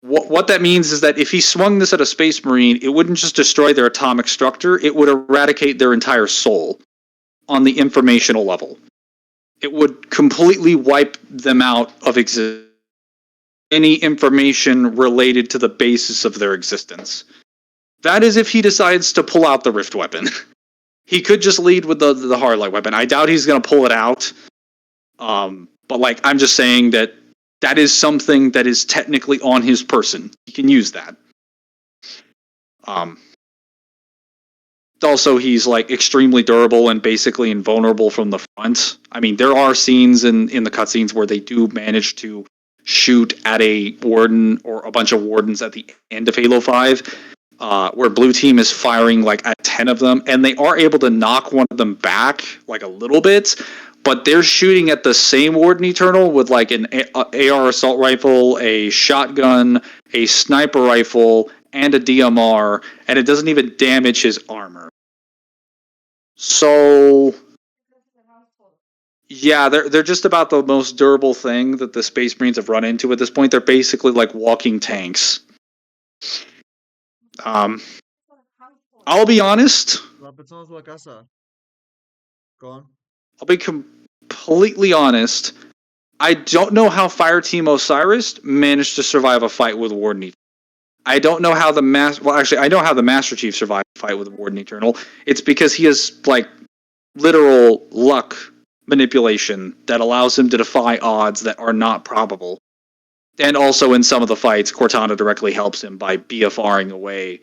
what that means is that if he swung this at a space marine, it wouldn't just destroy their atomic structure, it would eradicate their entire soul on the informational level. It would completely wipe them out of existence. Any information related to the basis of their existence. That is if he decides to pull out the rift weapon. He could just lead with the hard light weapon. I doubt he's going to pull it out. But like, I'm just saying that is something that is technically on his person. He can use that. Also, he's like extremely durable and basically invulnerable from the front. I mean, there are scenes in the cutscenes where they do manage to shoot at a warden or a bunch of wardens at the end of Halo 5, where Blue Team is firing like at 10 of them, and they are able to knock one of them back like a little bit, but they're shooting at the same Warden Eternal with like an AR assault rifle, a shotgun, a sniper rifle, and a DMR, and it doesn't even damage his armor. So yeah, they're just about the most durable thing that the Space Marines have run into at this point. They're basically like walking tanks. I'll be honest. Go on. I'll be completely honest. I don't know how Fireteam Osiris managed to survive a fight with Warden Eternal. I don't know how I know how the Master Chief survived a fight with Warden Eternal. It's because he has like literal luck manipulation that allows him to defy odds that are not probable. And also in some of the fights, Cortana directly helps him by BFRing away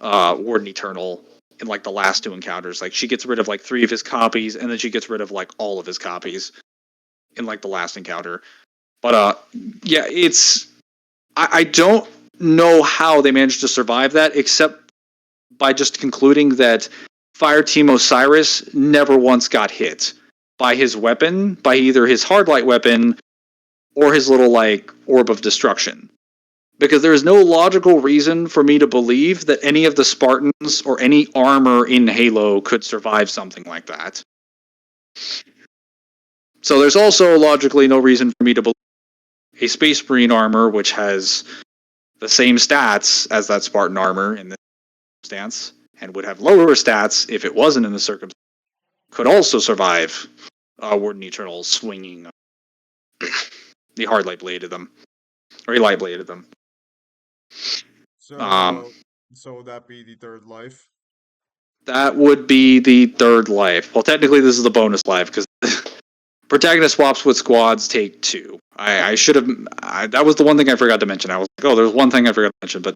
Warden Eternal in like the last two encounters. Like she gets rid of like 3 of his copies, and then she gets rid of like all of his copies in like the last encounter. But yeah, I don't know how they managed to survive that, except by just concluding that Fireteam Osiris never once got hit by his weapon, by either his hard light weapon or his little like orb of destruction. Because there is no logical reason for me to believe that any of the Spartans or any armor in Halo could survive something like that. So there's also logically no reason for me to believe a Space Marine armor, which has the same stats as that Spartan armor in this circumstance, and would have lower stats if it wasn't in the circumstance, could also survive Warden Eternal swinging the hard light blade at them, or a light blade at them. Um, So, so would that be the third life? that would be the third life. Well, technically, this is the bonus life because Protagonist swaps with squads take two. I should have. That was the one thing I forgot to mention. I was like, oh, there's one thing I forgot to mention. But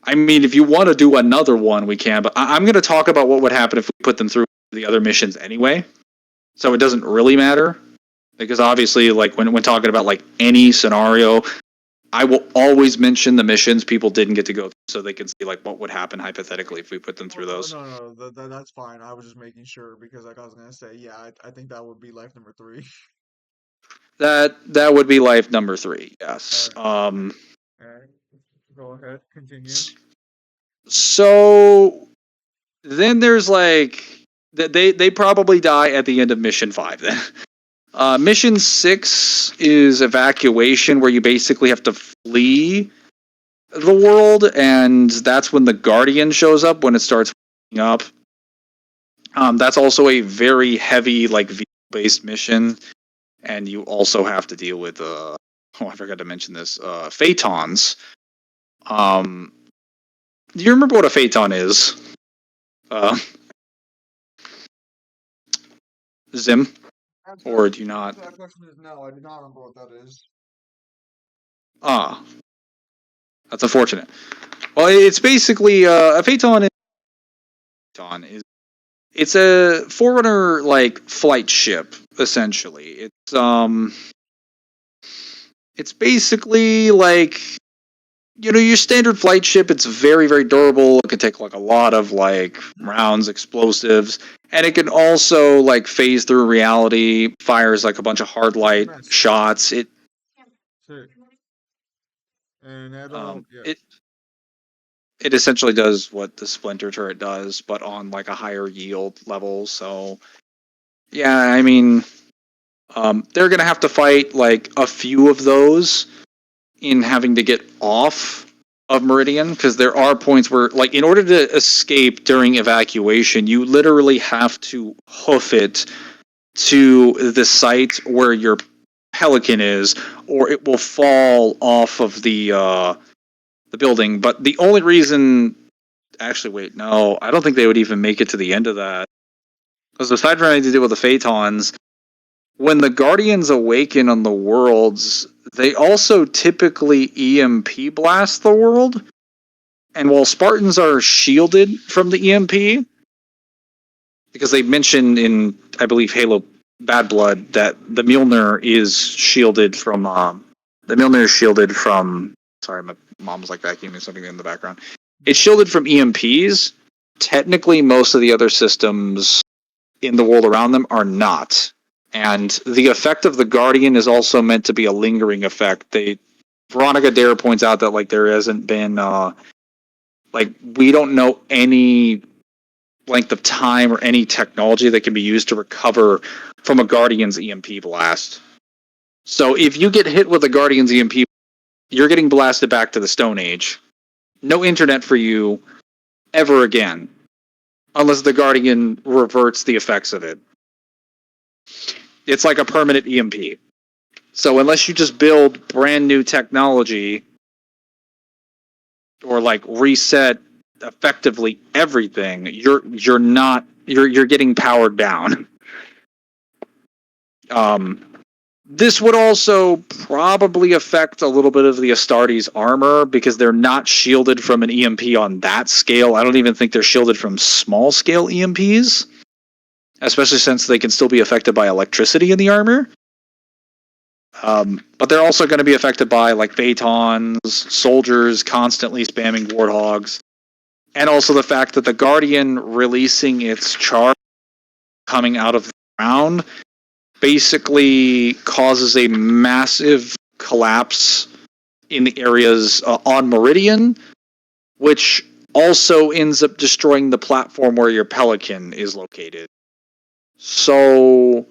I mean, if you want to do another one, we can. But I'm going to talk about what would happen if we put them through the other missions anyway. So it doesn't really matter because obviously, like when talking about like any scenario, I will always mention the missions people didn't get to go through, so they can see like what would happen hypothetically if we put them through Oh, those. no, no, that's fine. I was just making sure because, like I was gonna say, yeah, I think that would be life number three. That would be life number three. Yes. All right, all right. Go ahead, continue. So then there's like they probably die at the end of mission 5 then. Mission 6 is evacuation, where you basically have to flee the world, and that's when the Guardian shows up when it starts up. That's also a very heavy like vehicle based mission, and you also have to deal with I forgot to mention this, Phaetons. Um, do you remember what a Phaeton is? Uh, Zim, Answer, or do you not? answer that question is no. I do not remember what that is. Ah, that's unfortunate. Well, it's basically a Phaeton. Is it's a Forerunner like flight ship essentially. It's basically like your standard flight ship. It's very very durable. It can take like a lot of like rounds, explosives, and it can also like phase through reality. Fires like a bunch of hard light Mess. shots. Shit. And Um, yeah. it it essentially does what the Splinter turret does, but on like a higher yield level. So yeah, I mean, they're gonna have to fight like a few of those in having to get off of Meridian, because there are points where, like, in order to escape during evacuation, you literally have to hoof it to the site where your Pelican is, or it will fall off of the building. But the only reason, actually, wait, no, I don't think they would even make it to the end of that, because aside from having to deal with the Phaetons, when the Guardians awaken on the worlds, they also typically EMP blast the world. And while Spartans are shielded from the EMP, because they mentioned in, I believe, Halo Bad Blood that the Mjolnir is shielded from. The Mjolnir is shielded from. Sorry, my mom was like vacuuming something in the background. It's shielded from EMPs. Technically, most of the other systems in the world around them are not. And the effect of the Guardian is also meant to be a lingering effect. Veronica Dare points out that like there hasn't been like we don't know any length of time or any technology that can be used to recover from a Guardian's EMP blast. So if you get hit with a Guardian's EMP, you're getting blasted back to the Stone Age. No internet for you ever again, unless the Guardian reverts the effects of it. It's like a permanent EMP. So unless you just build brand new technology or like reset effectively everything, you're getting powered down. Um, this would also probably affect a little bit of the Astartes armor because they're not shielded from an EMP on that scale. I don't even think they're shielded from small scale EMPs, especially since they can still be affected by electricity in the armor. But they're also going to be affected by like Phaetons, soldiers constantly spamming warthogs, and also the fact that the Guardian releasing its charge coming out of the ground basically causes a massive collapse in the areas on Meridian, which also ends up destroying the platform where your Pelican is located. So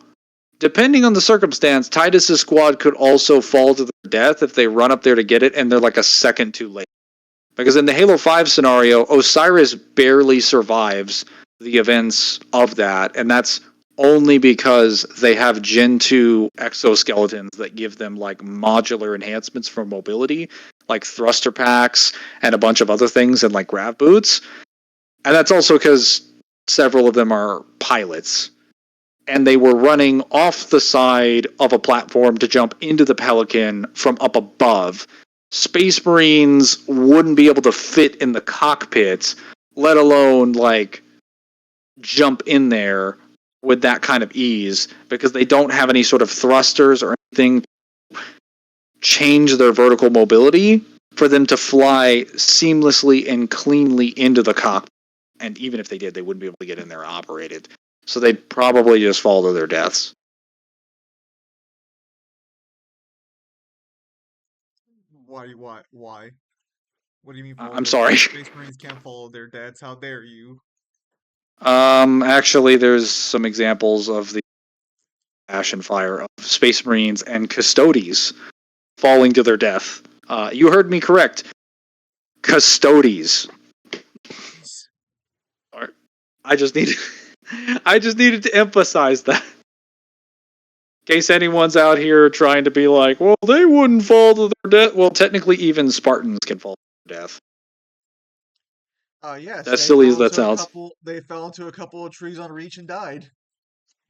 depending on the circumstance, Titus's squad could also fall to their death if they run up there to get it and they're like a second too late. Because in the Halo 5 scenario, Osiris barely survives the events of that, and that's only because they have Gen 2 exoskeletons that give them like modular enhancements for mobility, like thruster packs and a bunch of other things and like grav boots. And that's also because several of them are pilots. And they were running off the side of a platform to jump into the Pelican from up above. Space Marines wouldn't be able to fit in the cockpit, let alone like jump in there with that kind of ease because they don't have any sort of thrusters or anything to change their vertical mobility for them to fly seamlessly and cleanly into the cockpit. And even if they did, they wouldn't be able to get in there and operate it. So they'd probably just fall to their deaths. Why? Why? Why? What do you mean follow I'm their sorry. death? Space Marines can't follow their deaths. How dare you? Actually, there's some examples of the ash and fire of Space Marines and Custodes falling to their death. You heard me correct. Custodes. I just needed, I just needed to emphasize that. In case anyone's out here trying to be like, well, they wouldn't fall to their death. Well, technically, even Spartans can fall to their death. Yes, As silly as that sounds. They fell into a couple of trees on Reach and died.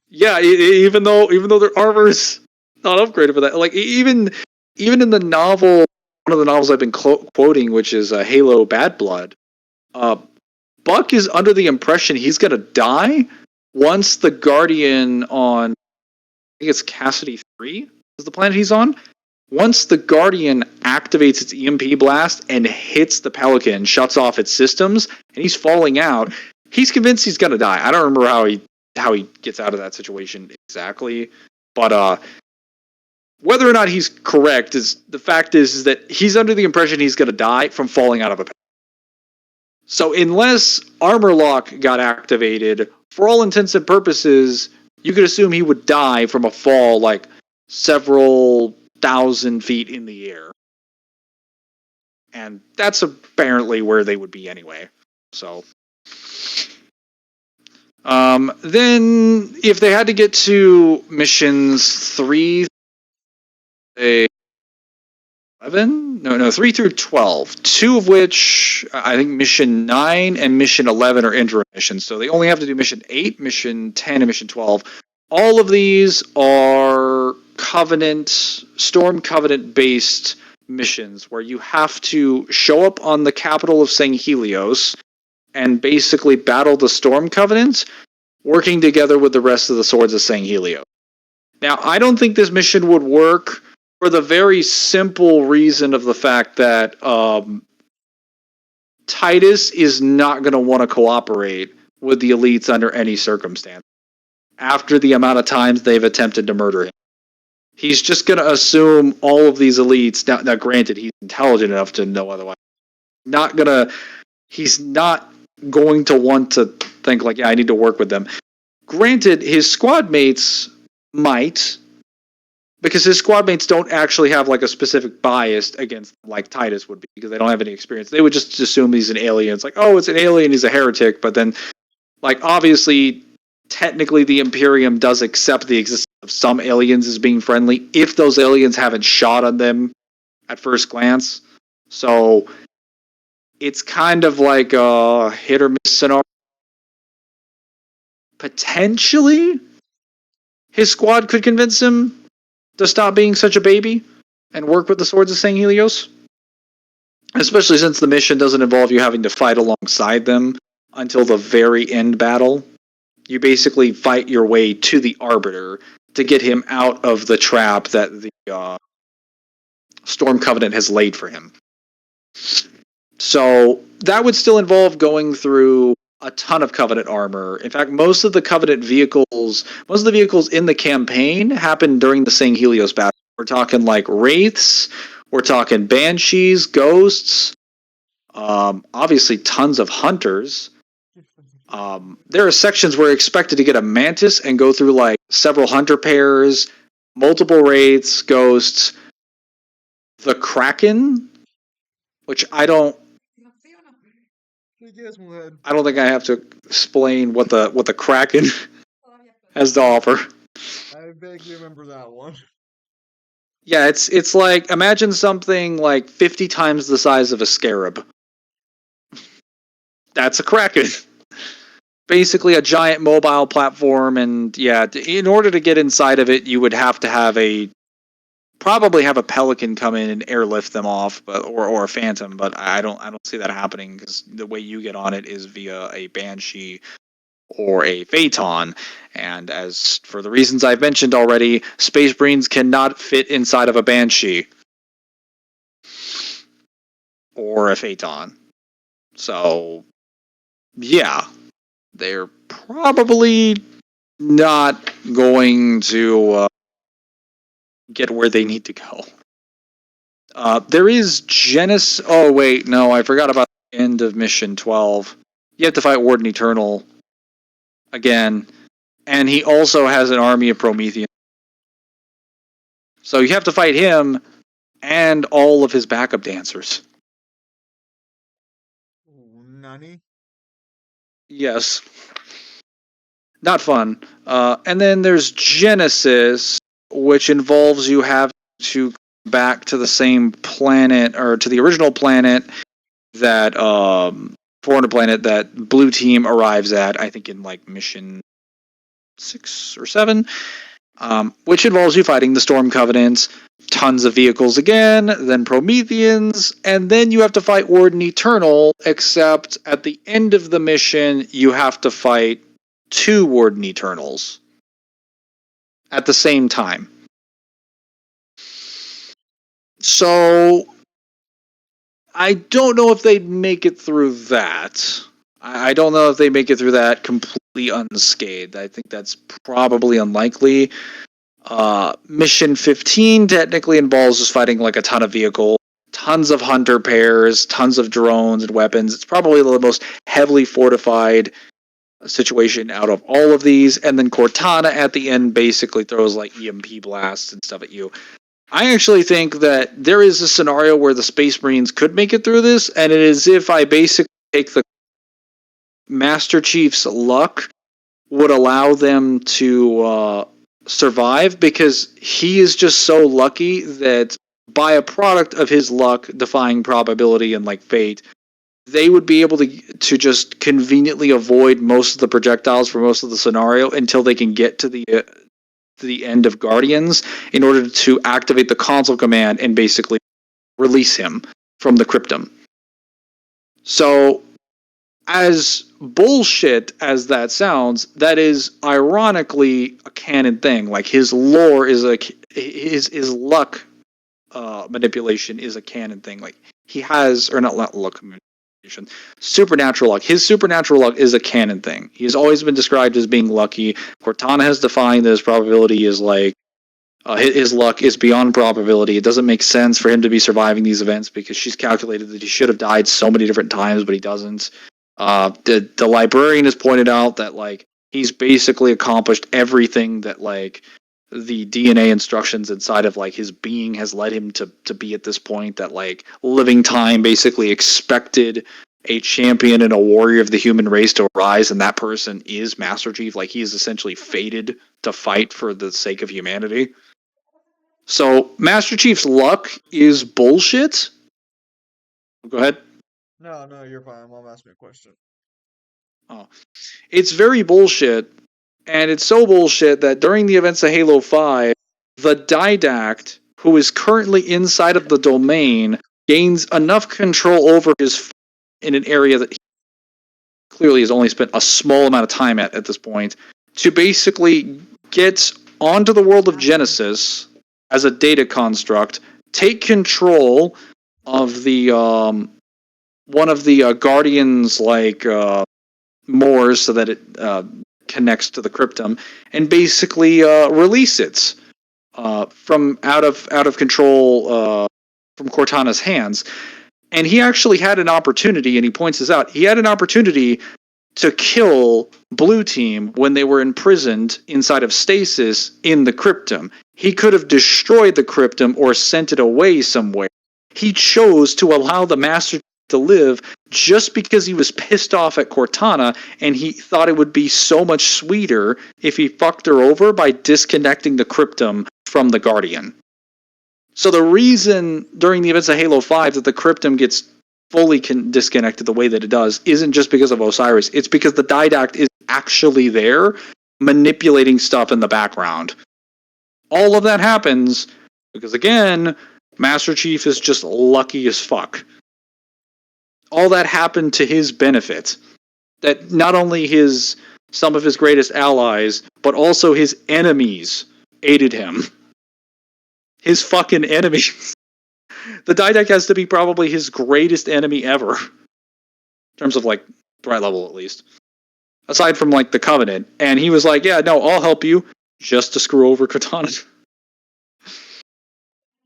Yeah, even though their armor's not upgraded for that, like even in the novel, one of the novels I've been quoting, which is Halo Bad Blood, uh, Buck is under the impression he's gonna die once the Guardian on, I think it's Cassidy 3 is the planet he's on. Once the Guardian activates its EMP blast and hits the Pelican, shuts off its systems, and he's falling out, he's convinced he's gonna die. I don't remember how he gets out of that situation exactly, but whether or not he's correct is the fact is that he's under the impression he's gonna die from falling out of a Pelican. So unless armor lock got activated, for all intents and purposes, you could assume he would die from a fall like several thousand feet in the air. And that's apparently where they would be anyway. So, then if they had to get to missions 3, 11? No, 3 through 12. 2 of which, I think mission 9 and mission 11 are interim missions. So they only have to do mission 8, mission 10, and mission 12. All of these are Storm Covenant based missions where you have to show up on the capital of St. Helios and basically battle the Storm Covenant, working together with the rest of the Swords of St. Helios. Now, I don't think this mission would work for the very simple reason of the fact that Titus is not going to want to cooperate with the elites under any circumstance after the amount of times they've attempted to murder him. He's just going to assume all of these elites. Now, granted, he's intelligent enough to know otherwise. He's not going to want to think like, yeah, I need to work with them. Granted, his squad mates might, because his squad mates don't actually have like a specific bias against like Titus would be, because they don't have any experience. They would just assume he's an alien. It's like, oh, it's an alien, he's a heretic. But then, like, obviously, technically the Imperium does accept the existence of some aliens as being friendly if those aliens haven't shot on them at first glance. So it's kind of like a hit or miss scenario. Potentially, his squad could convince him to stop being such a baby and work with the Swords of St. Helios. Especially since the mission doesn't involve you having to fight alongside them until the very end battle. You basically fight your way to the Arbiter to get him out of the trap that the Storm Covenant has laid for him. So that would still involve going through a ton of Covenant armor. In fact, most of the vehicles in the campaign happen during the St. Helios battle. We're talking like Wraiths, we're talking Banshees, Ghosts, obviously tons of Hunters. There are sections where you're expected to get a mantis and go through like several hunter pairs, multiple wraiths, ghosts, the kraken, which I don't think I have to explain what the kraken has to offer. I vaguely remember that one. Yeah, it's like imagine something like 50 times the size of a scarab. That's a kraken. Basically a giant mobile platform, and yeah, in order to get inside of it, you would have to have a probably have a pelican come in and airlift them off, but or a phantom. But I don't see that happening because the way you get on it is via a banshee or a phaeton. And as for the reasons I've mentioned already, space marines cannot fit inside of a banshee or a phaeton. So yeah, they're probably not going to get where they need to go. There is Genesis. Oh wait, no, I forgot about the end of mission 12. You have to fight Warden Eternal again, and he also has an army of Prometheans. So you have to fight him and all of his backup dancers. Ooh, Nani? Yes, not fun. And then there's Genesis, which involves you having to back to the same planet or to the original planet that 400 planet that Blue Team arrives at. I think in like mission 6 or 7, which involves you fighting the Storm Covenants, tons of vehicles again, then Prometheans, and then you have to fight Warden Eternal. Except at the end of the mission, you have to fight 2 Warden Eternals at the same time. So I don't know if they'd make it through that. I don't know if they make it through that completely unscathed. I think that's probably unlikely. Mission 15 technically involves just fighting like a ton of vehicles, tons of hunter pairs, tons of drones and weapons. It's probably the most heavily fortified situation out of all of these. And then Cortana at the end basically throws like EMP blasts and stuff at you. I actually think that there is a scenario where the Space Marines could make it through this, and it is if I basically take the Master Chief's luck would allow them to survive because he is just so lucky that by a product of his luck defying probability and like fate, they would be able to just conveniently avoid most of the projectiles for most of the scenario until they can get to the end of Guardians in order to activate the console command and basically release him from the cryptum. So, as bullshit as that sounds, that is ironically a canon thing. Like his lore is his luck manipulation is a canon thing. Like he has, or not luck manipulation, supernatural luck. His supernatural luck is a canon thing. He's always been described as being lucky. Cortana has defined that his probability is like his luck is beyond probability. It doesn't make sense for him to be surviving these events because she's calculated that he should have died so many different times, but he doesn't. The librarian has pointed out that like he's basically accomplished everything that like the DNA instructions inside of like his being has led him to be at this point. That like living time basically expected a champion and a warrior of the human race to arise, and that person is Master Chief. Like he is essentially fated to fight for the sake of humanity. So Master Chief's luck is bullshit. Go ahead. No, no, you're fine. Mom asked me a question. Oh, it's very bullshit, and it's so bullshit that during the events of Halo 5, the Didact, who is currently inside of the domain, gains enough control over his in an area that he clearly has only spent a small amount of time at this point to basically get onto the world of Genesis as a data construct, take control of the one of the Guardians like Moors so that it connects to the cryptum, and basically release it from out of control from Cortana's hands. And he actually had an opportunity, and he points this out. He had an opportunity to kill Blue Team when they were imprisoned inside of stasis in the cryptum. He could have destroyed the cryptum or sent it away somewhere. He chose to allow the Master to live just because he was pissed off at Cortana, and he thought it would be so much sweeter if he fucked her over by disconnecting the cryptum from the Guardian. So the reason during the events of Halo 5 that the cryptum gets fully disconnected the way that it does isn't just because of Osiris. It's because the Didact is actually there manipulating stuff in the background. All of that happens because, again, Master Chief is just lucky as fuck. All that happened to his benefit. That not only some of his greatest allies, but also his enemies aided him. His fucking enemies. The Didact has to be probably his greatest enemy ever. In terms of, like, threat level, at least. Aside from, like, the Covenant. And he was like, yeah, no, I'll help you. Just to screw over Cortana.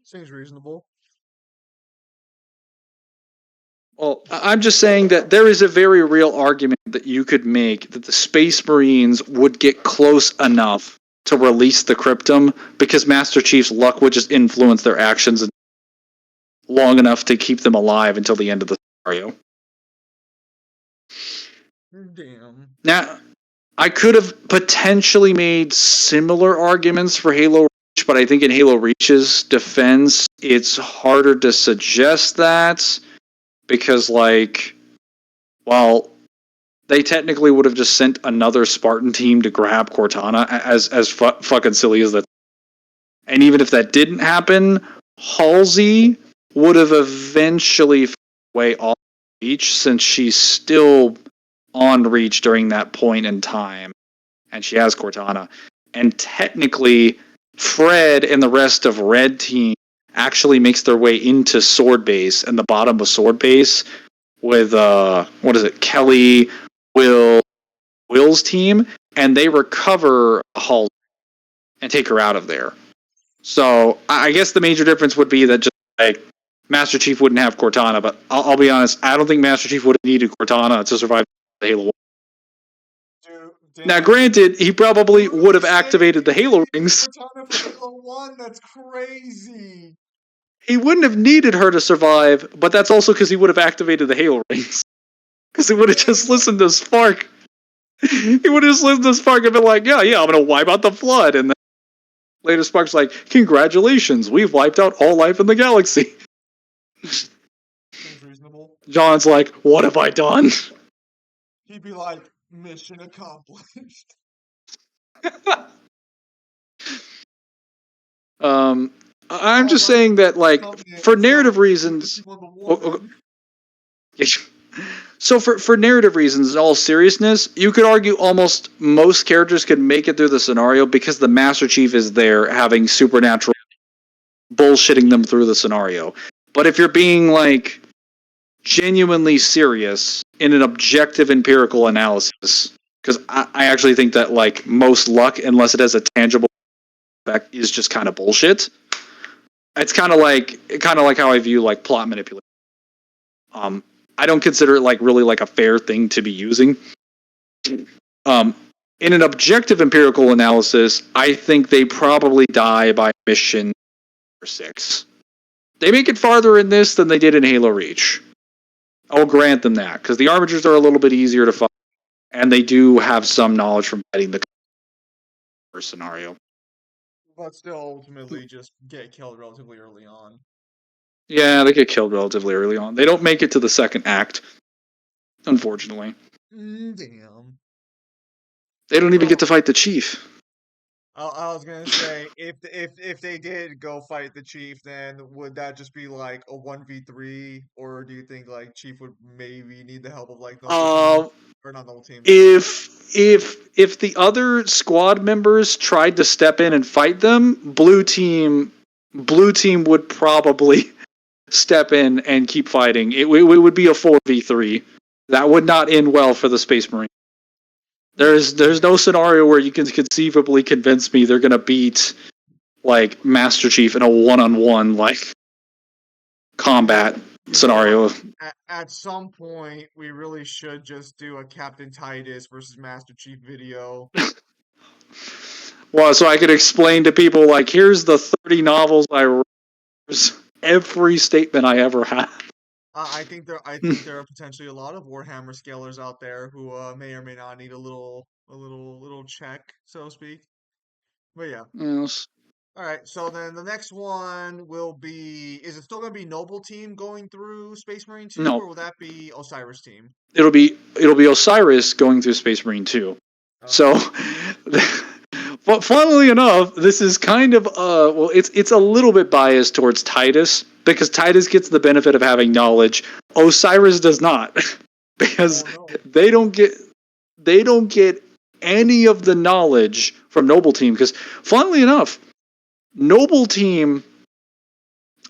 Seems reasonable. Well, I'm just saying that there is a very real argument that you could make that the Space Marines would get close enough to release the Cryptum because Master Chief's luck would just influence their actions long enough to keep them alive until the end of the scenario. Damn. Now, I could have potentially made similar arguments for Halo Reach, but I think in Halo Reach's defense, it's harder to suggest that because, like, well, they technically would have just sent another Spartan team to grab Cortana, as fucking silly as that. And even if that didn't happen, Halsey would have eventually found a way off Reach since she's still on Reach during that point in time. And she has Cortana. And technically, Fred and the rest of Red Team actually makes their way into Sword Base and the bottom of Sword Base with, what is it, Kelly, Will's team, and they recover Halsey and take her out of there. So I guess the major difference would be that just like Master Chief wouldn't have Cortana, but I'll be honest, I don't think Master Chief would have needed Cortana to survive the Halo War. Dude, Now, damn. granted, he probably Dude, would have activated the Halo rings. Cortana for Halo 1, that's crazy. He wouldn't have needed her to survive, but that's also because he would have activated the Halo rings. Because he would have just listened to Spark. He would have just listened to Spark and been like, yeah, I'm going to wipe out the Flood. And then later Spark's like, congratulations, we've wiped out all life in the galaxy. Seems reasonable. John's like, what have I done? He'd be like, mission accomplished. I'm just saying that, like, for narrative reasons... So for narrative reasons, in all seriousness, you could argue almost most characters could make it through the scenario because the Master Chief is there having supernatural bullshitting them through the scenario. But if you're being, like, genuinely serious in an objective empirical analysis, because I actually think that, like, most luck, unless it has a tangible effect, is just kind of bullshit. It's kind of like how I view, like, plot manipulation. I don't consider it, like, really, like, a fair thing to be using. In an objective empirical analysis, I think they probably die by mission 6. They make it farther in this than they did in Halo Reach. I'll grant them that, because the Arbiters are a little bit easier to fight, and they do have some knowledge from fighting the first scenario. But still, ultimately, just get killed relatively early on. Yeah, they get killed relatively early on. They don't make it to the second act, unfortunately. Damn. They don't even get to fight the Chief. I was gonna say, if they did go fight the Chief, then would that just be like a 1v3, or do you think like Chief would maybe need the help of like the whole team, or not the whole team? If the other squad members tried to step in and fight them, blue team would probably step in and keep fighting. It would be a 4v3. That would not end well for the Space Marine. There's no scenario where you can conceivably convince me they're gonna beat, like, Master Chief in a one-on-one, like, combat. You know what? scenario. At some point, we really should just do a Captain Titus versus Master Chief video. Well, so I could explain to people like, here's the 30 novels I wrote, here's every statement I ever had. I think there are potentially a lot of Warhammer scalers out there who may or may not need a little check, so to speak. But yeah. Yes. All right. So then the next one will be, is it still going to be Noble Team going through Space Marine 2, No, or will that be Osiris Team? it'll be Osiris going through Space Marine 2. Okay. So, but funnily enough, this is kind of well, it's a little bit biased towards Titus because Titus gets the benefit of having knowledge. Osiris does not because Oh no. they don't get they don't get any of the knowledge from Noble Team because funnily enough, Noble Team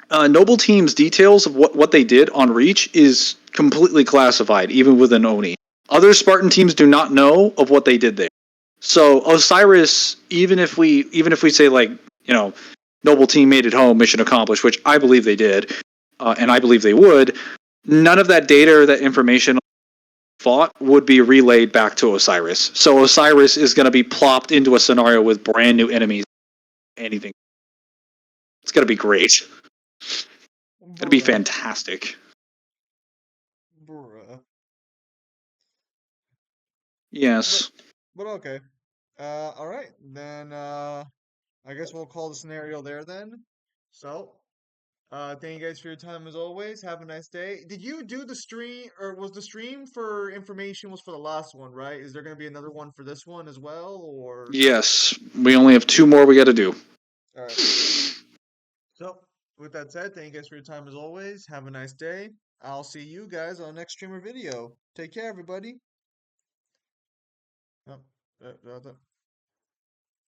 Noble Team's details of what they did on Reach is completely classified, even within Oni. Other Spartan teams do not know of what they did there. So Osiris, even if we say like Noble Team made it home, mission accomplished, which I believe they did, and I believe they would, none of that data or that information fought would be relayed back to Osiris. So Osiris is going to be plopped into a scenario with brand new enemies. Anything, it's going to be great. It's going to be Bruh. fantastic. Bruh. But Yes. but okay. All right. Then I guess we'll call the scenario there then. So, thank you guys for your time as always. Have a nice day. Did you do the stream, or was the stream for information was for the last one, right? Is there going to be another one for this one as well, or? Yes. We only have two more we got to do. All right. So, with that said, thank you guys for your time as always. Have a nice day. I'll see you guys on the next streamer video. Take care, everybody. Oh,